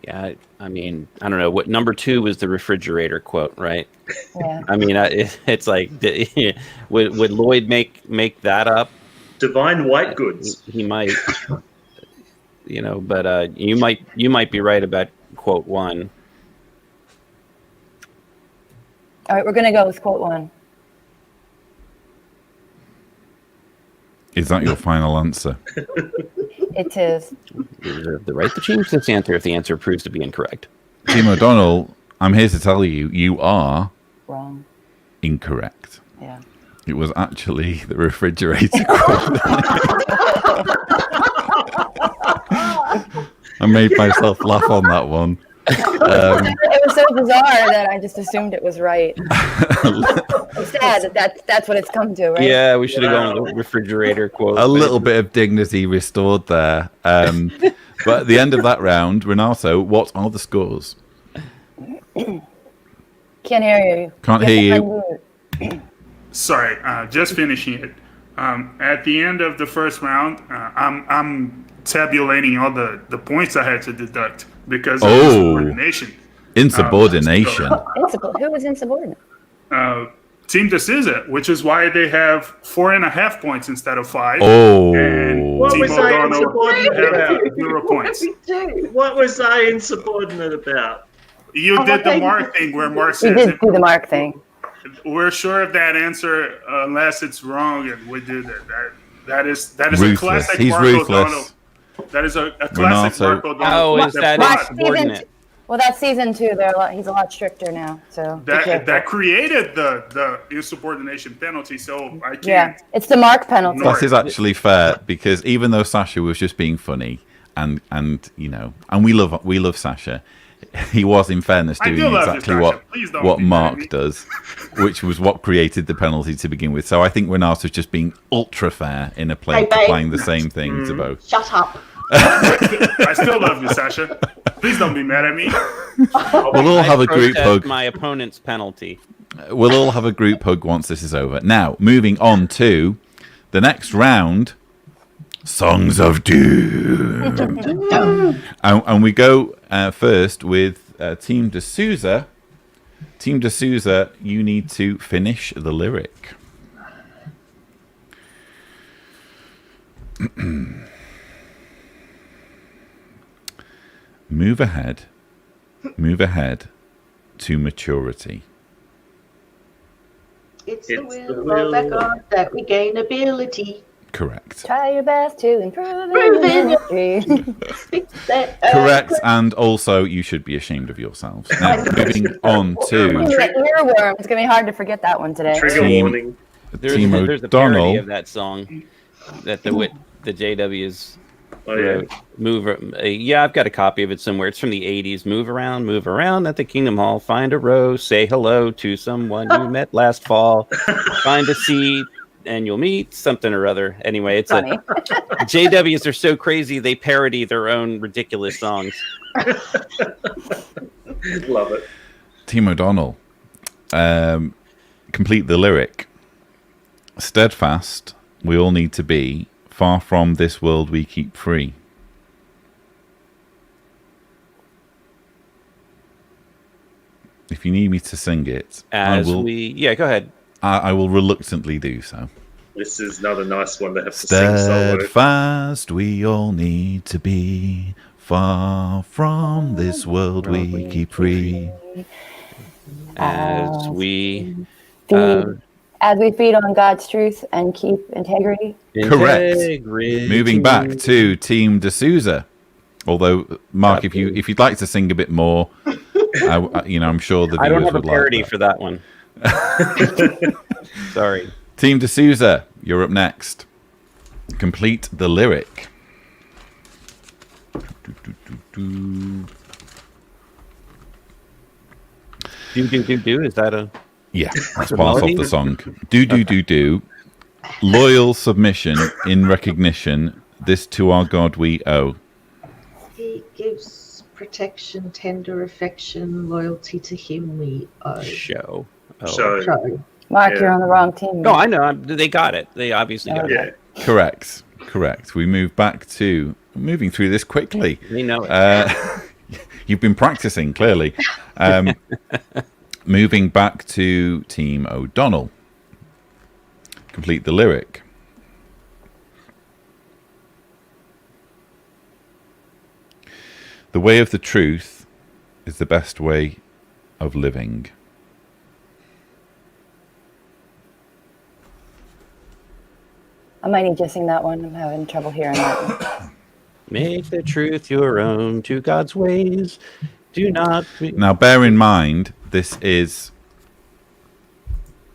Yeah, I mean, I don't know. What number 2 was the refrigerator quote, right? Yeah. I mean, it's like, would Lloyd make that up? Divine white goods. He might, but you might be right about quote 1. All right, we're going to go with quote 1. Is that your final answer? It is. You reserve the right to change this answer if the answer proves to be incorrect. Team O'Donnell, I'm here to tell you, you are Wrong. incorrect. Yeah. It was actually the refrigerator quote. I made myself laugh on that one. It was so bizarre that I just assumed it was right. It's sad that's what it's come to, right? Yeah, we should have gone with the refrigerator quote. A little bit of dignity restored there. But at the end of that round, Renato, what are the scores? Can't hear you. Can't hear you. Sorry, just finishing it. At the end of the first round, I'm tabulating all the points I had to deduct because of insubordination. Insubordination. Who was insubordinate? Team D'Souza, which is why they have 4.5 points instead of 5. Oh. And What Team was I O'Donnell insubordinate about? 0 points. What was I insubordinate about? You did the Mark thing where Mark You says did do the Mark thing. we're sure of that answer unless it's wrong, and we do that. That is Ruthless. a classic He's Mark ruthless. O'Donnell. That is a classic Renato. Mark O'Donnell. Oh, is that plot insubordinate? Well, that's season 2. He's a lot stricter now. So be careful. that created the insubordination penalty? So I can't. Yeah, it's the Mark penalty. Ignore That is actually fair, because even though Sasha was just being funny, and you know, and we love Sasha, he was, in fairness, I doing do love you, exactly Sasha. Please don't what be mad at me. Mark does, which was what created the penalty to begin with. So I think Renato's just being ultra fair in Hey, babe. applying the same thing to both. Shut up. I still love you, Sasha. Please don't be mad at me. We'll all have a group protest hug. my opponent's penalty. We'll all have a group hug once this is over. Now, moving on to the next round, Songs of Doom. And we go first with Team D'Souza. Team D'Souza, you need to finish the lyric. Move ahead to maturity. It's It's the the will of that will. God that we gain ability. Correct. Try your best to improve Improve in in ministry. Fix that, Correct, and also you should be ashamed of yourselves. Now, moving on to Earworm. It's gonna be hard to forget that one today. Trigger Team- warning. Team There's a parody O'Donnell. of that song that the JWs Oh yeah. wrote. Yeah, I've got a copy of it somewhere. It's from the 80s. Move around at the Kingdom Hall. Find a row. Say hello to someone you met last fall. Find a seat, and you'll meet something or other. Anyway, it's Funny. JWs are so crazy they parody their own ridiculous songs. Love it. Team O'Donnell. Complete the lyric. Steadfast, we all need to be. Far from this world we keep free. If you need me to sing it, Go ahead. I will reluctantly do so. This is not a nice one to have to sing solo. Steadfast, we all need to be. Far from this world we keep free. As we As we feed on God's truth and keep integrity. Correct. Integrity. Moving back to Team D'Souza. Although, Mark, if you'd like to sing a bit more, I'm sure the viewers I don't have a would parody like for that one. Sorry. Team D'Souza, you're up next. Complete the lyric. Do. Is that a... Yeah, that's a part of melody? the song. Do. Loyal submission in recognition. This to our God we owe. He gives protection, tender affection, loyalty to him we owe. Show. Oh. So So, Mark, Yeah. you're on the wrong team. No, I know. They got it. They obviously got yeah. it. Correct. We move back to moving through this quickly. They know it. You've been practicing, clearly. Moving back to Team O'Donnell. Complete the lyric. The way of the truth is the best way of living. I might need to sing that one. I'm having trouble hearing that one. Make the truth your own to God's ways. Do not... Now, bear in mind, this is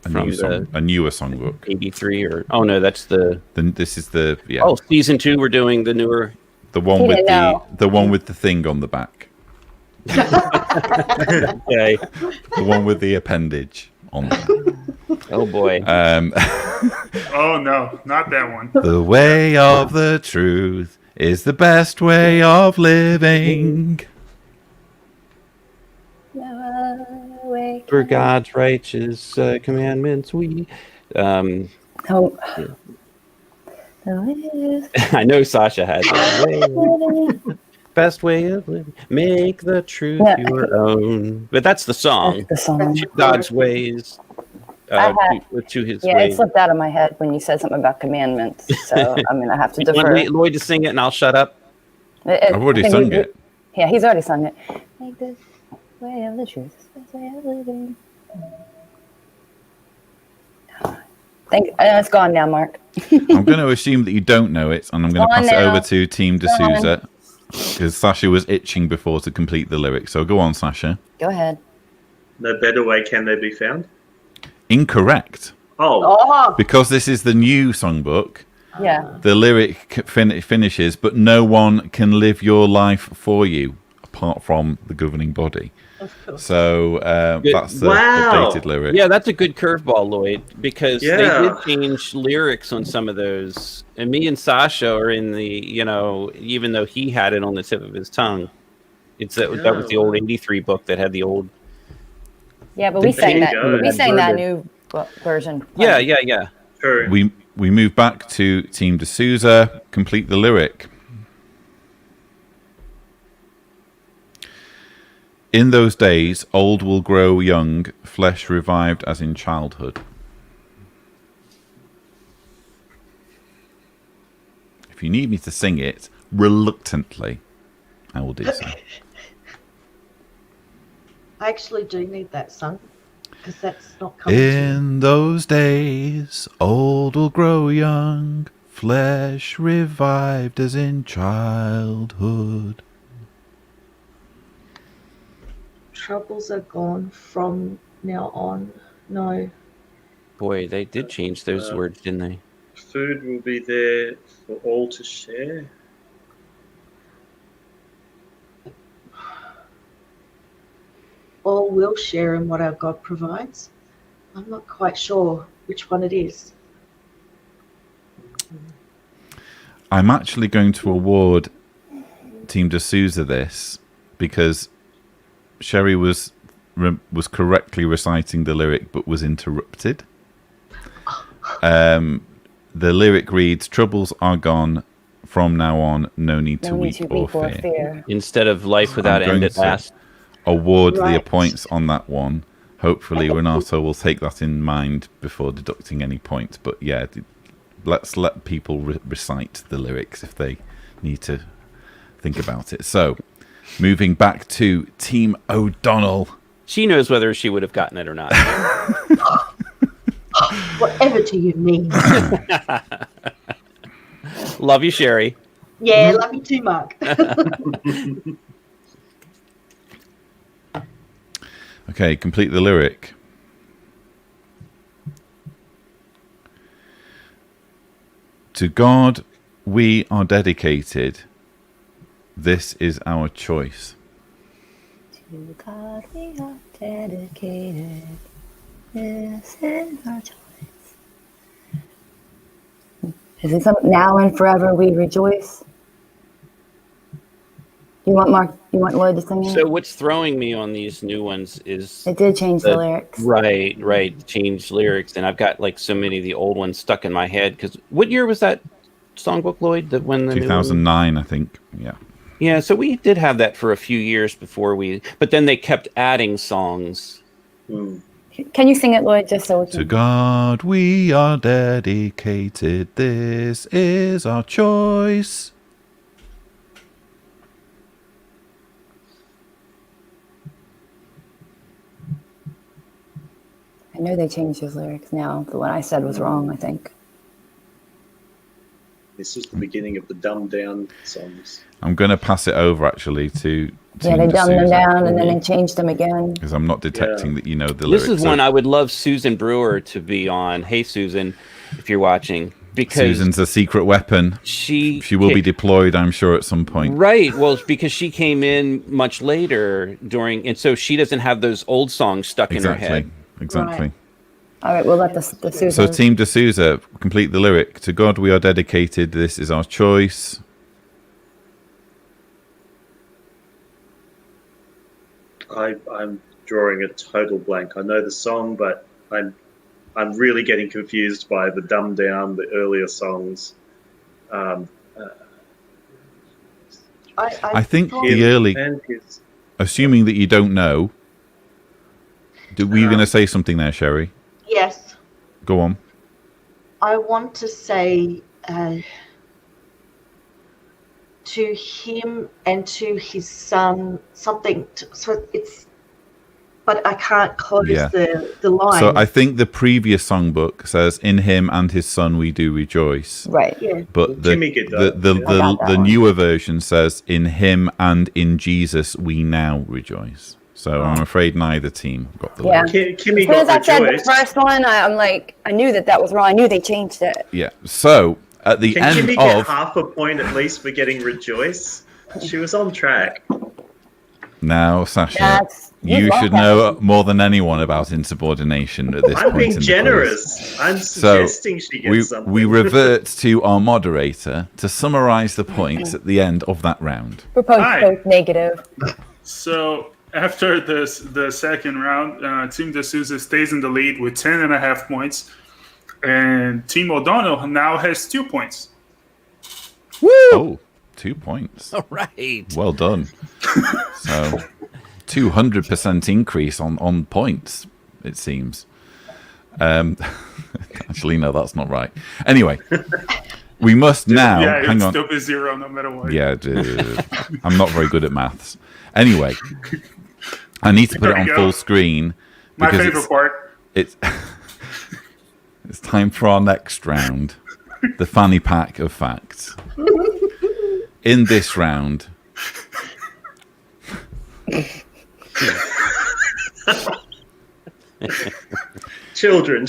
a From new song, a newer songbook. 83 or... Oh, no, that's the... This is the Oh, season 2, we're doing the newer... the one He with didn't know. the one with the thing on the back, Okay. the one with the appendage on the back. Oh, boy. oh no, not that one. The way of the truth is the best way of living. For God's righteous commandments, we... Oh. I know Sasha has it. Best way of living. Make the truth Yeah. your own. But that's the song. That's the song. To God's ways. To his Yeah, it ways. slipped out of my head when you said something about commandments. So I'm going to have to You want defer. Lloyd to sing it and I'll shut up? I've already sung it. Yeah, he's already sung it. Make this way of the truth. This way of living. It's gone now, Mark. I'm going to assume that you don't know it, and I'm going to Go on pass it now. over to Team D'Souza, because Sasha was itching before to complete the lyric. So go on, Sasha. Go ahead. No better way can they be found. Incorrect. Oh, Because this is the new songbook, Yeah. the lyric finishes, but no one can live your life for you apart from the governing body. of course. So that's the Wow. updated lyric. Yeah, that's a good curveball, Lloyd, because they Yeah. did change lyrics on some of those. And me and Sasha are in the, even though he had it on the tip of his tongue, that was the old 83 book that had the old. Yeah, but we There sang you that. go. We sang that new version. Yeah. True. We move back to Team D'Souza. Complete the lyric. In those days, old will grow young, flesh revived as in childhood. If you need me to sing it reluctantly, I will do so. I actually do need that sung because that's not coming to me. In those days, old will grow young, flesh revived as in childhood. Troubles are gone from now on. No. Boy, they did change those words, didn't they? Food will be there for all to share. All will share in what our God provides. I'm not quite sure which one it is. I'm actually going to award Team D'Souza this because Sherry was correctly reciting the lyric but was interrupted. The lyric reads, "Troubles are gone from now on, no need to weep or fear." Instead of life without I'm end going at to last. Award the Right. points on that one. Hopefully Renato will take that in mind before deducting any points. But yeah, let's let people recite the lyrics if they need to think about it. So, moving back to Team O'Donnell. She knows whether she would have gotten it or not. Whatever do you mean? Love you, Sherry. Yeah, love you too, Mark. Okay, complete the lyric. To God we are dedicated. This is our choice. To God we are dedicated. This is our choice. Is it something now and forever we rejoice? You want Lloyd to sing it? So what's throwing me on these new ones is It did change the lyrics. right, change lyrics, and I've got like so many of the old ones stuck in my head. Because what year was that songbook, Lloyd? That when the 2009, I think. Yeah. Yeah, so we did have that for a few years before but then they kept adding songs. Can you sing it, Lloyd, just so we can? To God we are dedicated. This is our choice. I know they changed his lyrics now. The one I said was wrong, I think. This is the beginning of the dumbed down songs. I'm going to pass it over actually to Yeah, they dumbed them down and then they changed them again. because I'm not detecting that you know the lyrics. This is one I would love Susan Brewer to be on. Hey, Susan, if you're watching. Because Susan's a secret weapon. She will be deployed, I'm sure, at some point. Right. Well, it's because she came in much later and so she doesn't have those old songs stuck in her head. Exactly. Right. All right, we'll let the Susan. So, Team D'Souza, complete the lyric. To God we are dedicated. This is our choice. I'm drawing a total blank. I know the song, but I'm really getting confused by the dumbed down, the earlier songs. I think thought- the early, And his, assuming that you don't know, were you going to say something there, Sherry? Yes, Go on. I want to say to him and to his son something. So it's but I can't close the line. So I think the previous songbook says, "In Him and His Son we do rejoice." Right. Yeah. But the one. newer version says, "In Him and in Jesus we now rejoice." So I'm afraid neither team got the Yeah. lyric. Kimmy As soon as I got said the rejoiced. first one, I'm like, I knew that was wrong. I knew they changed it. Yeah. So at the Can end Kimmy get of half a point at least for getting rejoice? She was on track. now, Sasha, That's- you love should that. know more than anyone about insubordination at this I'm point being in the quiz. generous. I'm suggesting she gets something. we revert to our moderator to summarize the points at the end of that round. Proposed Hi. both negative. So after the second round, Team D'Souza stays in the lead with 10.5 points, and Team O'Donnell now has 2 points. Oh, 2 points. All right. Well done. So 200% increase on points, it seems. Actually, no, that's not right. Anyway, we must now Yeah, hang it's on. still be 0 no matter what. Yeah, I'm not very good at maths. Anyway, I need to put it There on we go. full screen My because favorite part. it's it's time for our next round, the fanny pack of facts. In this round, Children.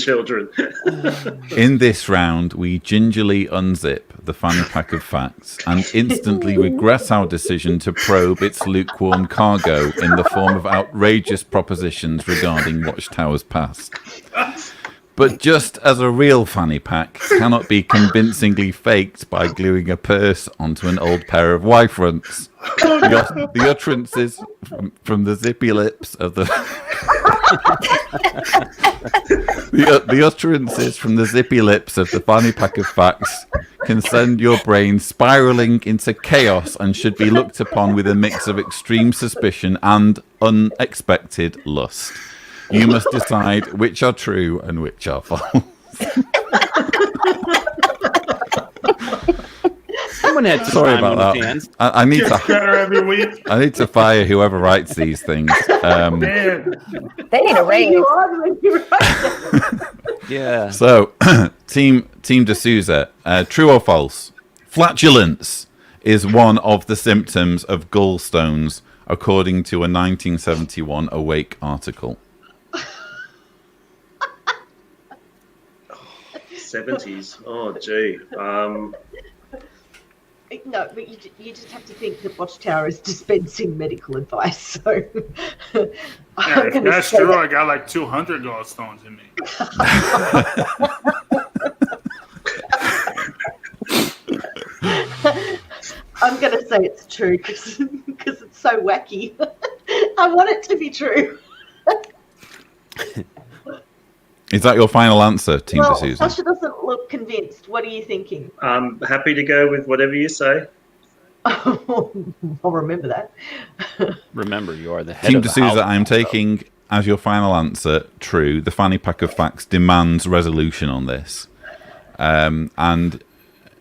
in this round, we gingerly unzip the fanny pack of facts and instantly regret our decision to probe its lukewarm cargo in the form of outrageous propositions regarding Watchtower's past. But just as a real fanny pack cannot be convincingly faked by gluing a purse onto an old pair of Y-fronts, the utterances from the zippy lips of the the utterances from the zippy lips of the fanny pack of facts can send your brain spiraling into chaos and should be looked upon with a mix of extreme suspicion and unexpected lust. You must decide which are true and which are false. Someone had some Sorry time about on his that. hands. I need Gets to better every week. I need to fire whoever writes these things. Man, They need a raise. You are when you write that. Yeah. So, Team D'Souza, true or false? Flatulence is one of the symptoms of gallstones, according to a 1971 Awake article. 70s. Oh, gee. No, but you just have to think that Watchtower is dispensing medical advice. So yeah, I'm if gonna that's say true, that- I got like 200 gallstones in me. I'm going to say it's true because it's so wacky. I want it to be true. Is that your final answer, Team Well, D'Souza? Sasha doesn't look convinced. What are you thinking? I'm happy to go with whatever you say. I'll remember that. Remember, you are the head Team of the D'Souza, house. I'm taking as your final answer true. The fanny pack of facts demands resolution on this. And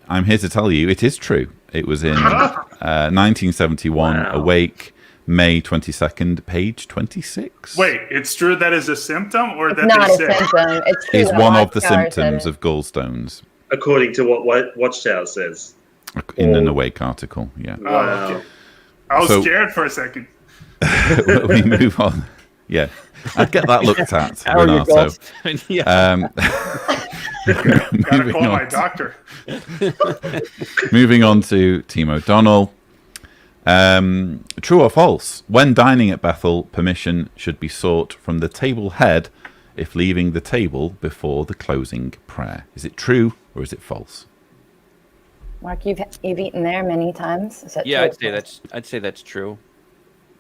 I'm here to tell you it is true. It was in 1971 Wow. Awake, May 22nd, page 26. Wait, it's true that is a symptom or It's that not they a said? symptom. It's true Is that one of the Watchtower said symptoms it. of gallstones According to what Watchtower says. in an Awake article. Yeah. Oh, Wow. okay. I was So- scared for a second. We move on. Yeah. I'd get that looked at, How are your Renato. goals? Yeah. Gotta Moving call on. my doctor. Moving on to Team O'Donnell. True or false? When dining at Bethel, permission should be sought from the table head if leaving the table before the closing prayer. Is it true or is it false? Mark, you've eaten there many times. Is that Yeah, true? I'd say that's true.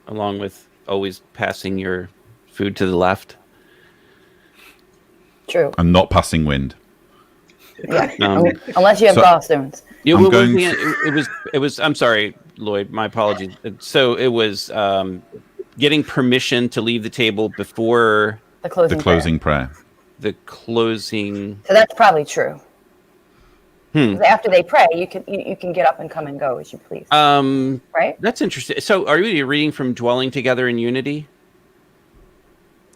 Along with always passing your food to the left. True. And not passing wind. Yeah. Um, Unless you have so- gallstones. Yeah, I'm what was going the- it was. I'm sorry, Lloyd. My apologies. So it was getting permission to leave the table before The closing. The closing prayer. the closing. So that's probably true. 'Cause after they pray, you can get up and come and go as you please. Um, Right? that's interesting. So are you reading from Dwelling Together in Unity?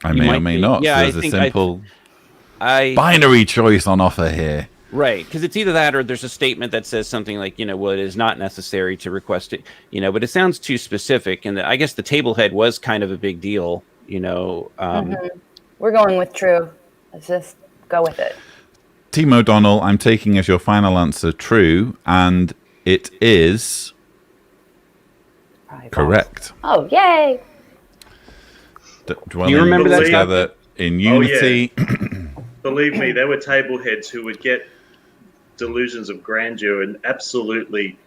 I may or may not. Yeah, so there's a simple I binary choice on offer here. Right, because it's either that or there's a statement that says something like, well, it is not necessary to request it, but it sounds too specific. And I guess the table head was kind of a big deal, We're going with true. Let's just go with it. Team O'Donnell, I'm taking as your final answer true, and it is correct. Oh, yay! Dwelling you remember that together in unity. Oh, yeah. Believe me, there were table heads who would get delusions of grandeur and absolutely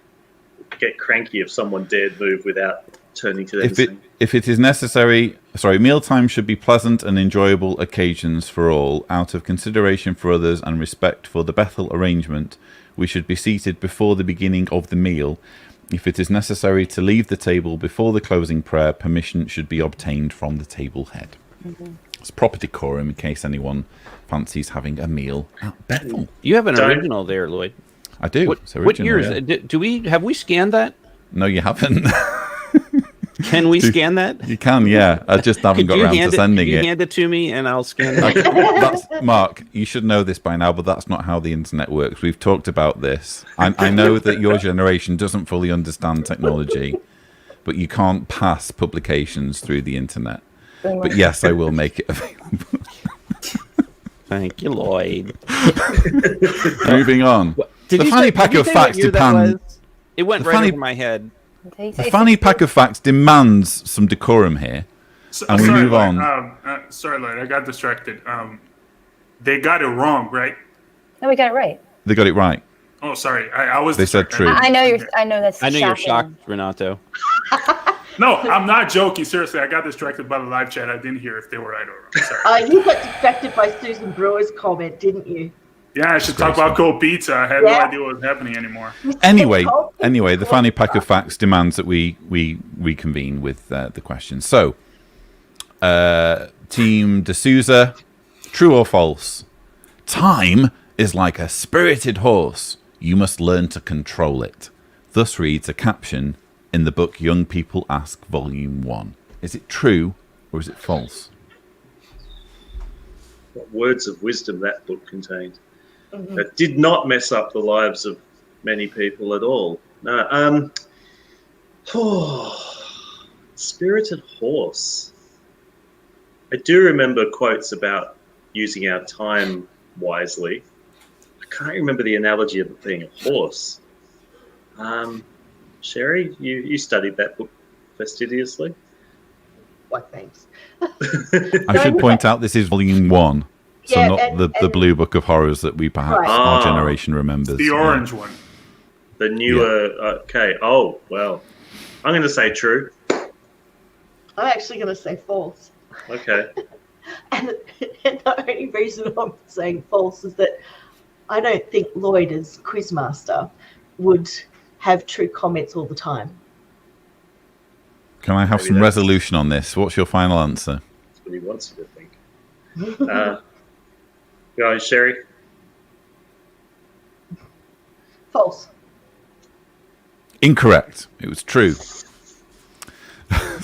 get cranky if someone dared move without turning to them. If it is necessary, mealtime should be pleasant and enjoyable occasions for all. Out of consideration for others and respect for the Bethel arrangement, we should be seated before the beginning of the meal. If it is necessary to leave the table before the closing prayer, permission should be obtained from the table head. It's proper decorum in case anyone fancies having a meal at Bethel. You have an original there, Lloyd. I do. What years? Yeah. Have we scanned that? No, you haven't. Can we scan that? You can, yeah. I just haven't got around to sending it. Could you hand it to me and I'll scan it? Mark, you should know this by now, but that's not how the internet works. We've talked about this. I know that your generation doesn't fully understand technology, but you can't pass publications through the internet. But yes, I will make it available. Thank you, Lloyd. Moving on. The fanny pack of facts depends. It went right over my head. The fanny pack of facts demands some decorum here, and we move on. Sorry, Lloyd, I got distracted. They got it wrong, right? No, we got it right. They got it right. Oh, sorry, I was. They said true. I know you're. I know that's. I know you're shocked, Renato. No, I'm not joking. Seriously, I got distracted by the live chat. I didn't hear if they were right or wrong. Sorry. You got distracted by Susan Brewer's comment, didn't you? Yeah, I should talk about cold pizza. I had no idea what was happening anymore. Anyway, the fanny pack of facts demands that we reconvene with the question. So, Team D'Souza, true or false? Time is like a spirited horse. You must learn to control it. Thus reads a caption in the book Young People Ask, Volume 1. Is it true or is it false? What words of wisdom that book contained. That did not mess up the lives of many people at all. No, spirited horse. I do remember quotes about using our time wisely. I can't remember the analogy of it being a horse. Sherry, you studied that book fastidiously. What, thanks. I should point out this is Volume 1, so not the Blue Book of Horrors that we perhaps our generation remembers. The orange one. The newer, okay. Oh, well, I'm going to say true. I'm actually going to say false. Okay. And the only reason I'm saying false is that I don't think Lloyd, as quizmaster, would have true comments all the time. Can I have some resolution on this? What's your final answer? That's what he wants you to think. Go on, Sherry. False. Incorrect. It was true.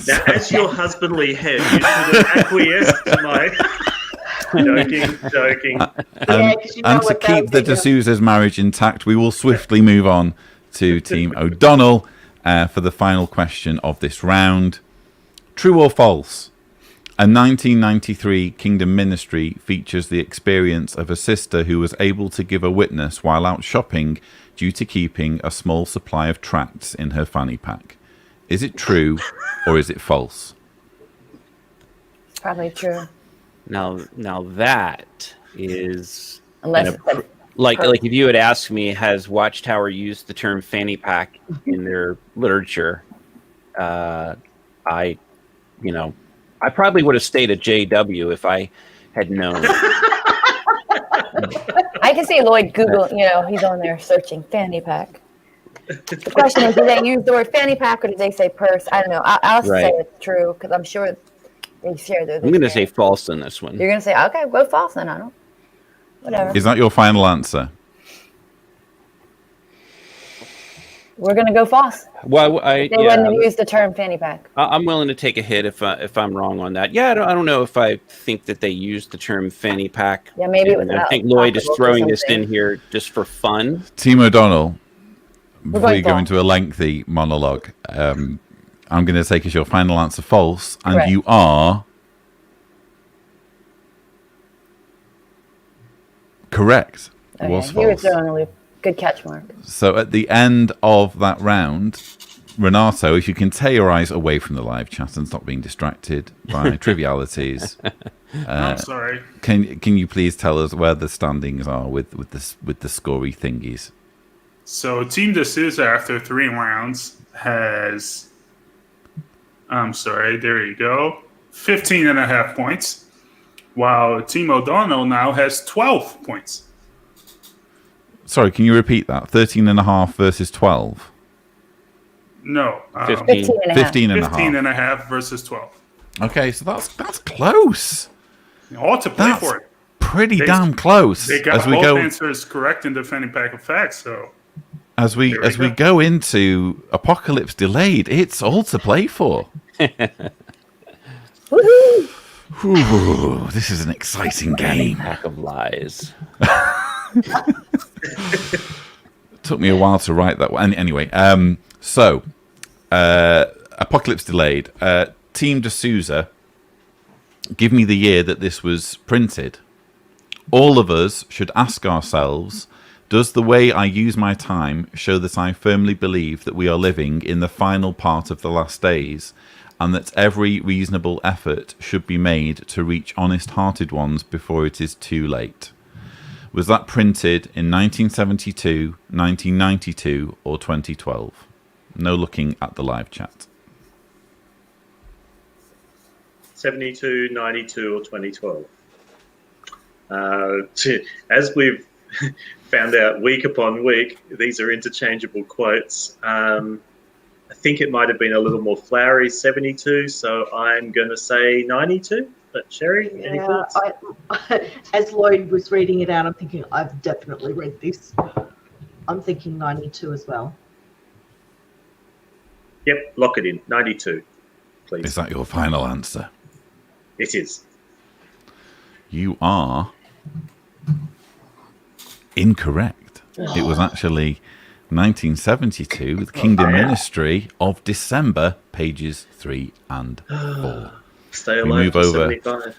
Now, as your husbandly head, you should have acquiesced to my joking. And to keep the D'Souza's marriage intact, we will swiftly move on to Team O'Donnell for the final question of this round. True or false? A 1993 Kingdom Ministry features the experience of a sister who was able to give a witness while out shopping due to keeping a small supply of tracts in her fanny pack. Is it true or is it false? It's probably true. Now that is Unless like if you had asked me, has Watchtower used the term fanny pack in their literature? I probably would have stayed at JW if I had known. I can see Lloyd Google. He's on there searching fanny pack. The question is, did they use the word fanny pack or did they say purse? I don't know. I'll say it's true because I'm sure they share their. I'm going to say false on this one. You're going to say, okay, go false then. I don't. Whatever. Is that your final answer? We're going to go false. Well, They wouldn't have used the term fanny pack. I'm willing to take a hit if I'm wrong on that. Yeah, I don't know if I think that they used the term fanny pack. Yeah, maybe it was. I think Lloyd is throwing this in here just for fun. Team O'Donnell, before you go into a lengthy monologue, I'm going to take as your final answer false, and Correct. you are correct. Okay. Was He was false. throwing a loop. Good catch, Mark. So at the end of that round, Renato, if you can tear your eyes away from the live chat and stop being distracted by trivialities, I'm sorry. can you please tell us where the standings are with the scory thingies? So Team D'Souza, after 3 rounds, has, I'm sorry, there you go, 15.5 points, while Team O'Donnell now has 12 points. Sorry, can you repeat that? 13.5 versus 12? No. 15. 15.5. 15.5 versus 12. Okay, so that's close. All to play That's for it. pretty damn close. They got As we both go, answers correct in the fanny pack of facts, so... as we go into Apocalypse Delayed, it's all to play for. Woohoo! Ooh, this is an exciting game. Pack of lies. Took me a while to write that one. Anyway, so Apocalypse Delayed. Team D'Souza, give me the year that this was printed. All of us should ask ourselves, does the way I use my time show that I firmly believe that we are living in the final part of the last days, and that every reasonable effort should be made to reach honest-hearted ones before it is too late? Was that printed in 1972, 1992, or 2012? No looking at the live chat. 72, 92, or 2012. As we've found out week upon week, these are interchangeable quotes. I think it might have been a little more flowery, 72, so I'm going to say 92. But Sherry, any thoughts? As Lloyd was reading it out, I'm thinking, I've definitely read this. I'm thinking 92 as well. Yep, lock it in. 92, please. Is that your final answer? It is. You are incorrect. It was actually 1972, the Kingdom Ministry of December, pages 3 and 4. Stay We alive move for over 75.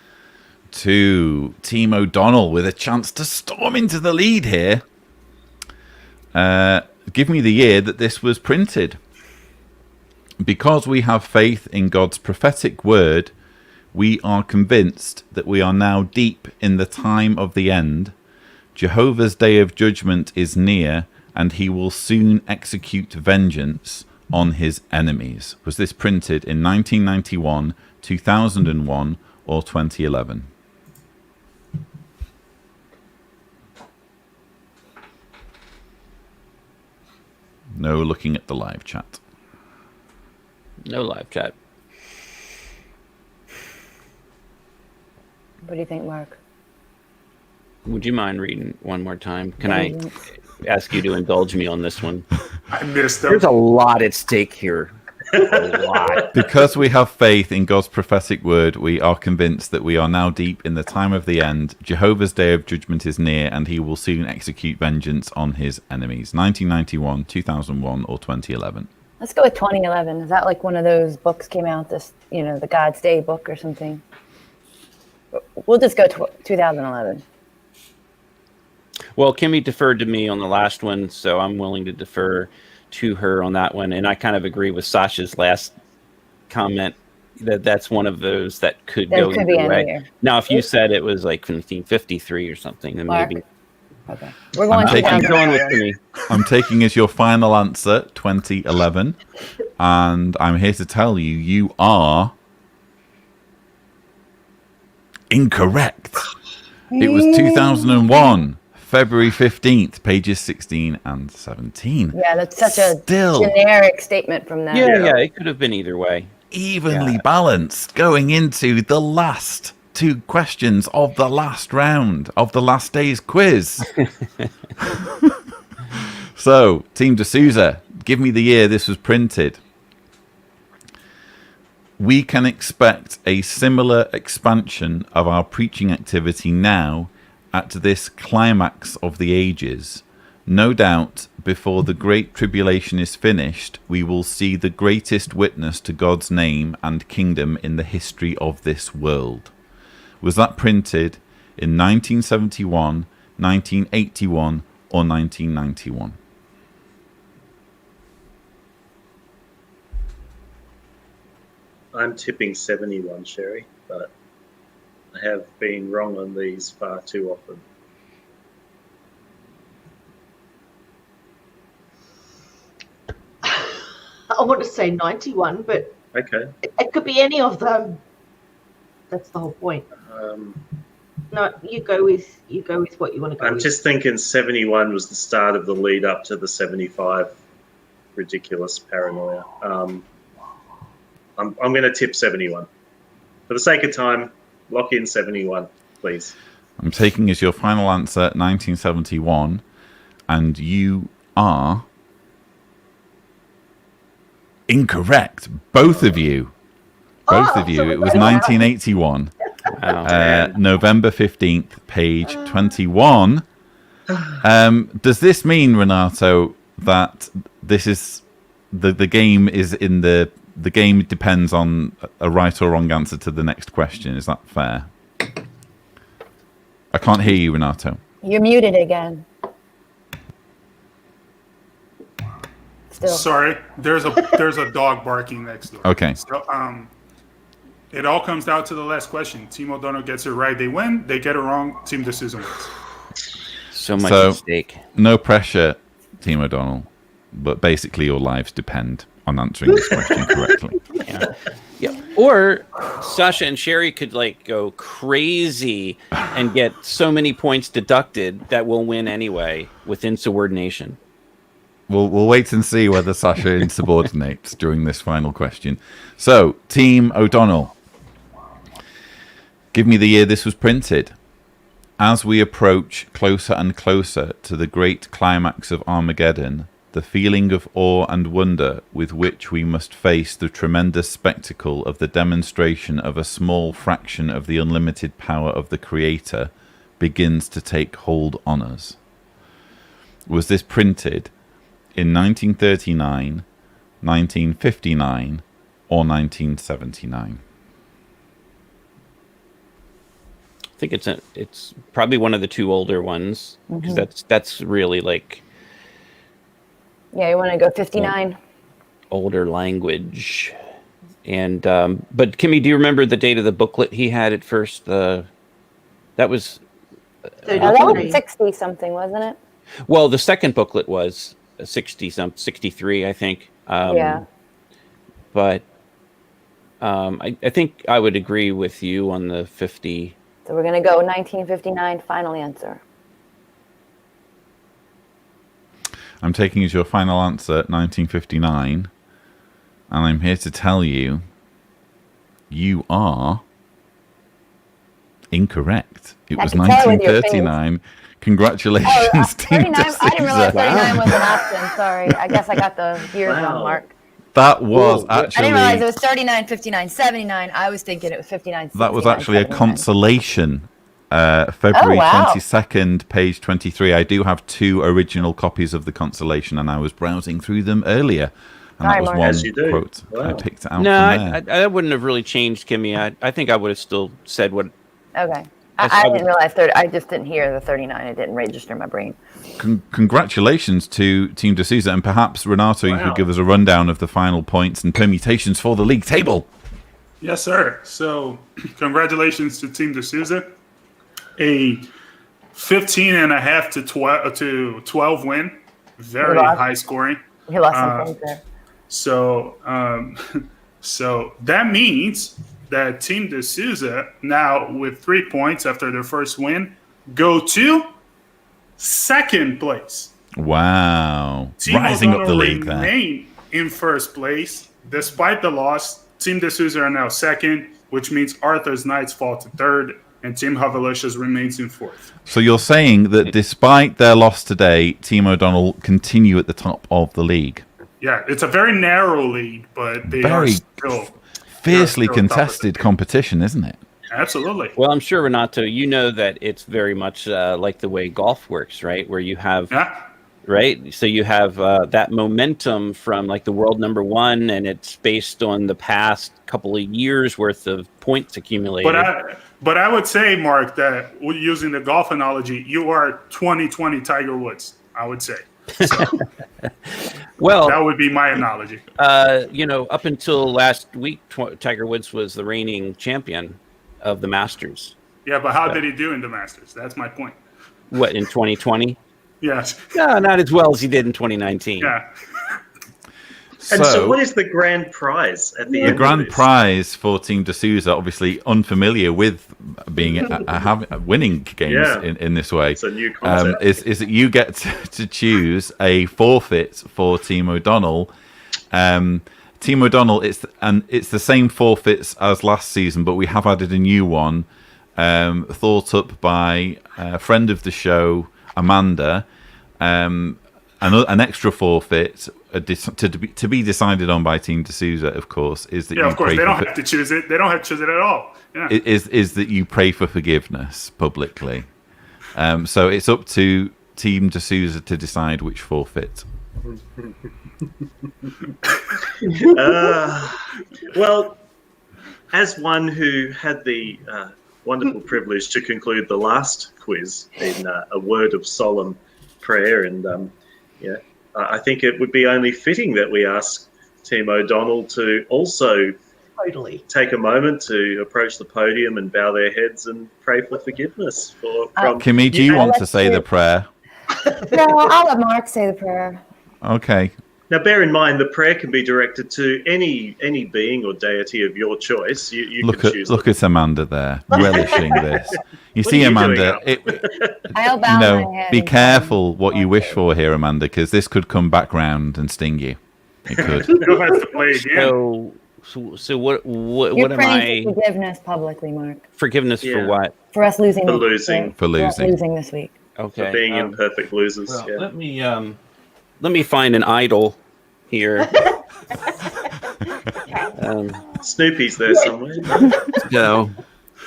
to Team O'Donnell with a chance to storm into the lead here. Give me the year that this was printed. Because we have faith in God's prophetic word, we are convinced that we are now deep in the time of the end. Jehovah's day of judgment is near, and he will soon execute vengeance on his enemies. Was this printed in 1991, 2001, or 2011? No looking at the live chat. No live chat. What do you think, Mark? Would you mind reading one more time? Can I ask you to indulge me on this one? I missed them. There's a lot at stake here. A lot. Because we have faith in God's prophetic word, we are convinced that we are now deep in the time of the end. Jehovah's day of judgment is near, and he will soon execute vengeance on his enemies. 1991, 2001, or 2011? Let's go with 2011. Is that like one of those books came out, this, the God's Day book or something? We'll just go 2011. Well, Kimmy deferred to me on the last one, so I'm willing to defer to her on that one. And I kind of agree with Sasha's last comment that that's one of those that could go either way. Now, if you said it was like 1953 or something, then Mark? maybe. Okay. We're going I'm to going with Kimmy. I'm taking as your final answer 2011, and I'm here to tell you, you are incorrect. It was 2001, February 15th, pages 16 and 17. Yeah, that's such a Still generic statement from them. Yeah, it could have been either way. evenly balanced going into the last two questions of the last round of the last day's quiz. So, Team D'Souza, Give me the year this was printed. We can expect a similar expansion of our preaching activity now at this climax of the ages. No doubt, before the Great Tribulation is finished, we will see the greatest witness to God's name and kingdom in the history of this world. Was that printed in 1971, 1981, or 1991? I'm tipping 71, Sherry, but I have been wrong on these far too often. I want to say 91, but Okay. it could be any of them. That's the whole point. No, you go with what you want to go I'm with. just thinking 71 was the start of the lead up to the 75 ridiculous paranoia. I'm going to tip 71. For the sake of time, lock in 71, please. I'm taking as your final answer 1971, and you are incorrect. Both of you. Both of you. It was 1981. November 15th, page 21. Does this mean, Renato, that this is the game is in the game depends on a right or wrong answer to the next question? Is that fair? I can't hear you, Renato. You're muted again. Still. Sorry, there's a dog barking next door. Okay. So, it all comes down to the last question. Team O'Donnell gets it right, they win. They get it wrong, Team DeSouza wins. So much at stake. No pressure, Team O'Donnell, but basically your lives depend on answering this question correctly. Yeah. Or Sasha and Sherry could like go crazy and get so many points deducted that we'll win anyway with insubordination. We'll wait and see whether Sasha insubordinates during this final question. So, Team O'Donnell, give me the year this was printed. As we approach closer and closer to the great climax of Armageddon, the feeling of awe and wonder with which we must face the tremendous spectacle of the demonstration of a small fraction of the unlimited power of the Creator begins to take hold on us. Was this printed in 1939, 1959, or 1979? I think it's probably one of the two older ones because that's really like Yeah, you want to go 59? older language. And but Kimmy, do you remember the date of the booklet he had at first? That was 60 something, wasn't it? well, the second booklet was 63, I think. Yeah. But I think I would agree with you on the 50. So we're going to go 1959, final answer. I'm taking as your final answer 1959, and I'm here to tell you, you are incorrect. It was 1939. Congratulations, Team 39. I didn't realize 39 was an option. Sorry. I guess I got the years wrong, Mark. That was actually... I didn't realize it was 39, 59, 79. I was thinking it was 59, 69, That was actually 79. a consolation. February 22nd, page 23. I do have two original copies of the consolation, and I was browsing through them earlier. And that was one quote I picked out from there. I wouldn't have really changed, Kimmy. I think I would have still said what... Okay. I didn't realize 30. I just didn't hear the 39. It didn't register in my brain. Congratulations to Team DeSouza, and perhaps Renato, you could give us a rundown of the final points and permutations for the league table. Yes, sir. So, congratulations to Team DeSouza. A 15.5 to 12 win. Very high scoring. You lost some points there. So that means that Team DeSouza, now with 3 points after their first win, go to second place. Wow. Team Rising up the O'Donnell league there. remain in first place. Despite the loss, Team DeSouza are now second, which means Arthur's Knights fall to third, and Team Havalicious remains in fourth. So you're saying that despite their loss today, Team O'Donnell continue at the top of the league? Yeah, it's a very narrow lead, but they are still fiercely still contested competition, isn't it? Absolutely. Well, I'm sure, Renato, you know that it's very much like the way golf works, right? Where you have, right? So you have that momentum from like the world number one, and it's based on the past couple of years worth of points accumulated. But I would say, Mark, that using the golf analogy, you are 2020 Tiger Woods, I would say. So, well, that would be my analogy. Up until last week, Tiger Woods was the reigning champion of the Masters. Yeah, but how did he do in the Masters? That's my point. What, in 2020? Yes. No, not as well as he did in 2019. Yeah. And so what is the grand prize at the end? The grand prize for Team D'Souza, obviously unfamiliar with being winning games in this way, it's a new concept. Is that you get to choose a forfeit for Team O'Donnell. Team O'Donnell, it's the same forfeits as last season, but we have added a new one, thought up by a friend of the show, Amanda. An extra forfeit to be decided on by Team D'Souza, of course, is that of course they don't have to choose it. They don't have to choose it at all. Yeah. Is that you pray for forgiveness publicly. So it's up to Team D'Souza to decide which forfeit. Well, as one who had the wonderful privilege to conclude the last quiz in a word of solemn prayer, and I think it would be only fitting that we ask Team O'Donnell to also take a moment to approach the podium and bow their heads and pray for forgiveness. Kimmy, do you want to say the prayer? No, I'll let Mark say the prayer. Okay. Now, bear in mind, the prayer can be directed to any being or deity of your choice. You can choose. Look at Amanda there, relishing this. You see, Amanda, I'll bow my head. Be careful what you wish for here, Amanda, because this could come back round and sting you. It could. You'll have to play again. So what You're am I? praying for forgiveness publicly, Mark. Forgiveness for what? For us losing. For losing. For losing this week. Okay. For being imperfect losers. Well, let me find an idol here. Snoopy's there somewhere. No.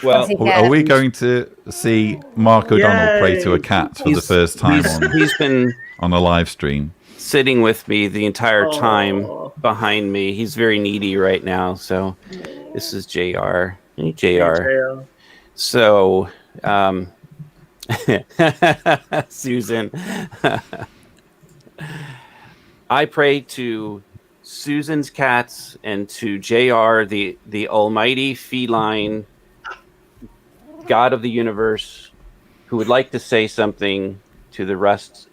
Well, are we going to see Mark O'Donnell pray to a cat for the first time he's been on a live stream? Sitting with me the entire time behind me. He's very needy right now. So this is JR. Hey, JR. So, Susan, I pray to Susan's cats and to JR, the almighty feline God of the universe, who would like to say something to the rest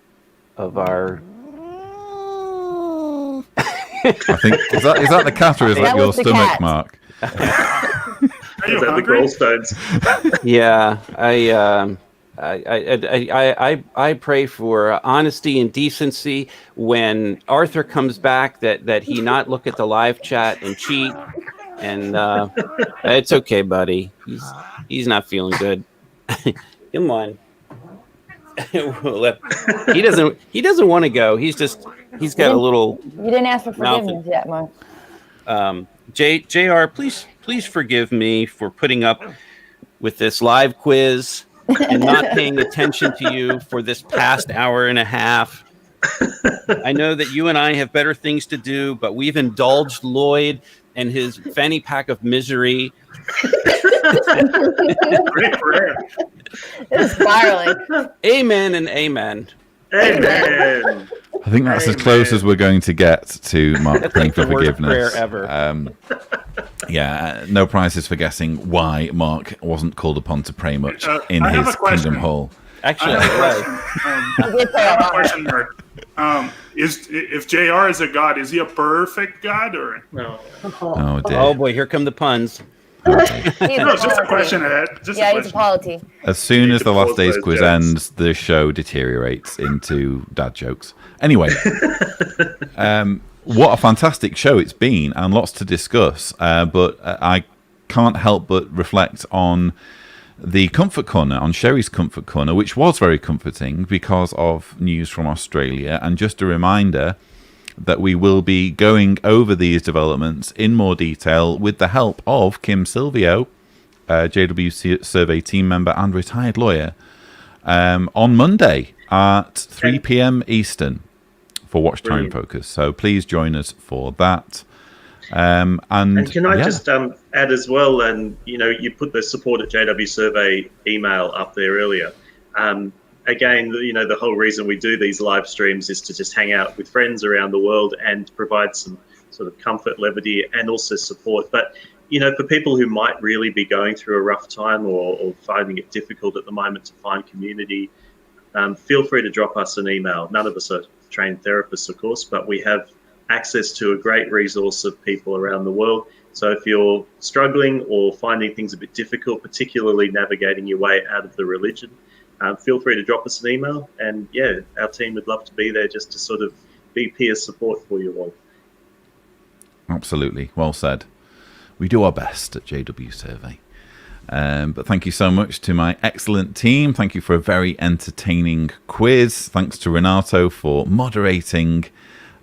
of our... I think is that the cat, or is that your stomach, cat. Mark? Is that the gallstones? Yeah, I pray for honesty and decency when Arthur comes back, that he not look at the live chat and cheat. And it's okay, buddy. He's not feeling good. Come on. He doesn't want to go. He's got a little. You didn't ask for forgiveness yet, Mark. JR, please forgive me for putting up with this live quiz and not paying attention to you for this past hour and a half. I know that you and I have better things to do, but we've indulged Lloyd and his fanny pack of misery. Great prayer. It's spiraling. Amen and amen. Amen. I think that's as close as we're going to get to Mark praying for forgiveness. Prayer ever. No prizes for guessing why Mark wasn't called upon to pray much in his Kingdom Hall. Actually, I have a question, Mark. If JR is a god, is he a perfect god or No. Oh dear. oh boy, here come the puns. no? It's just a question I had. Just Yeah, a he's a question. polity. As soon as the last day's those quiz jokes. ends, the show deteriorates into dad jokes. Anyway, what a fantastic show it's been, and lots to discuss. But I can't help but reflect on the Comfort Corner, on Sherry's Comfort Corner, which was very comforting because of news from Australia. And just a reminder that we will be going over these developments in more detail with the help of Kim Silvio, JW Survey team member and retired lawyer, on Monday at 3 p.m. Eastern for Watch Time Focus. So please join us for that. And can I just add as well, and you put the support at JW Survey email up there earlier. Again, the whole reason we do these live streams is to just hang out with friends around the world and provide some sort of comfort, levity, and also support. But for people who might really be going through a rough time or finding it difficult at the moment to find community, feel free to drop us an email. None of us are trained therapists, of course, but we have access to a great resource of people around the world. So if you're struggling or finding things a bit difficult, particularly navigating your way out of the religion, feel free to drop us an email. And yeah, our team would love to be there just to sort of be peer support for you all. Absolutely. Well said. We do our best at JW Survey. But thank you so much to my excellent team. Thank you for a very entertaining quiz. Thanks to Renato for moderating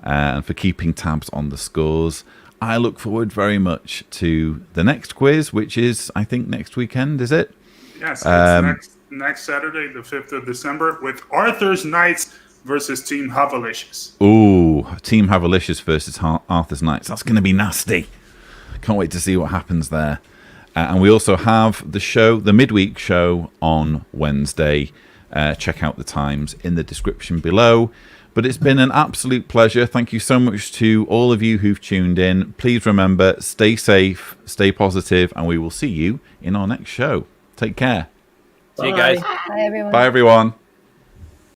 and for keeping tabs on the scores. I look forward very much to the next quiz, which is, I think, next weekend, is it? Yes, it's next Saturday, the 5th of December, with Arthur's Knights versus Team Havalicious. Ooh, Team Havalicious versus Arthur's Knights. That's going to be nasty. Can't wait to see what happens there. And we also have the show, the midweek show on Wednesday. Check out the times in the description below. But it's been an absolute pleasure. Thank you so much to all of you who've tuned in. Please remember, stay safe, stay positive, and we will see you in our next show. Take care. See you guys. Bye, everyone. Bye, everyone.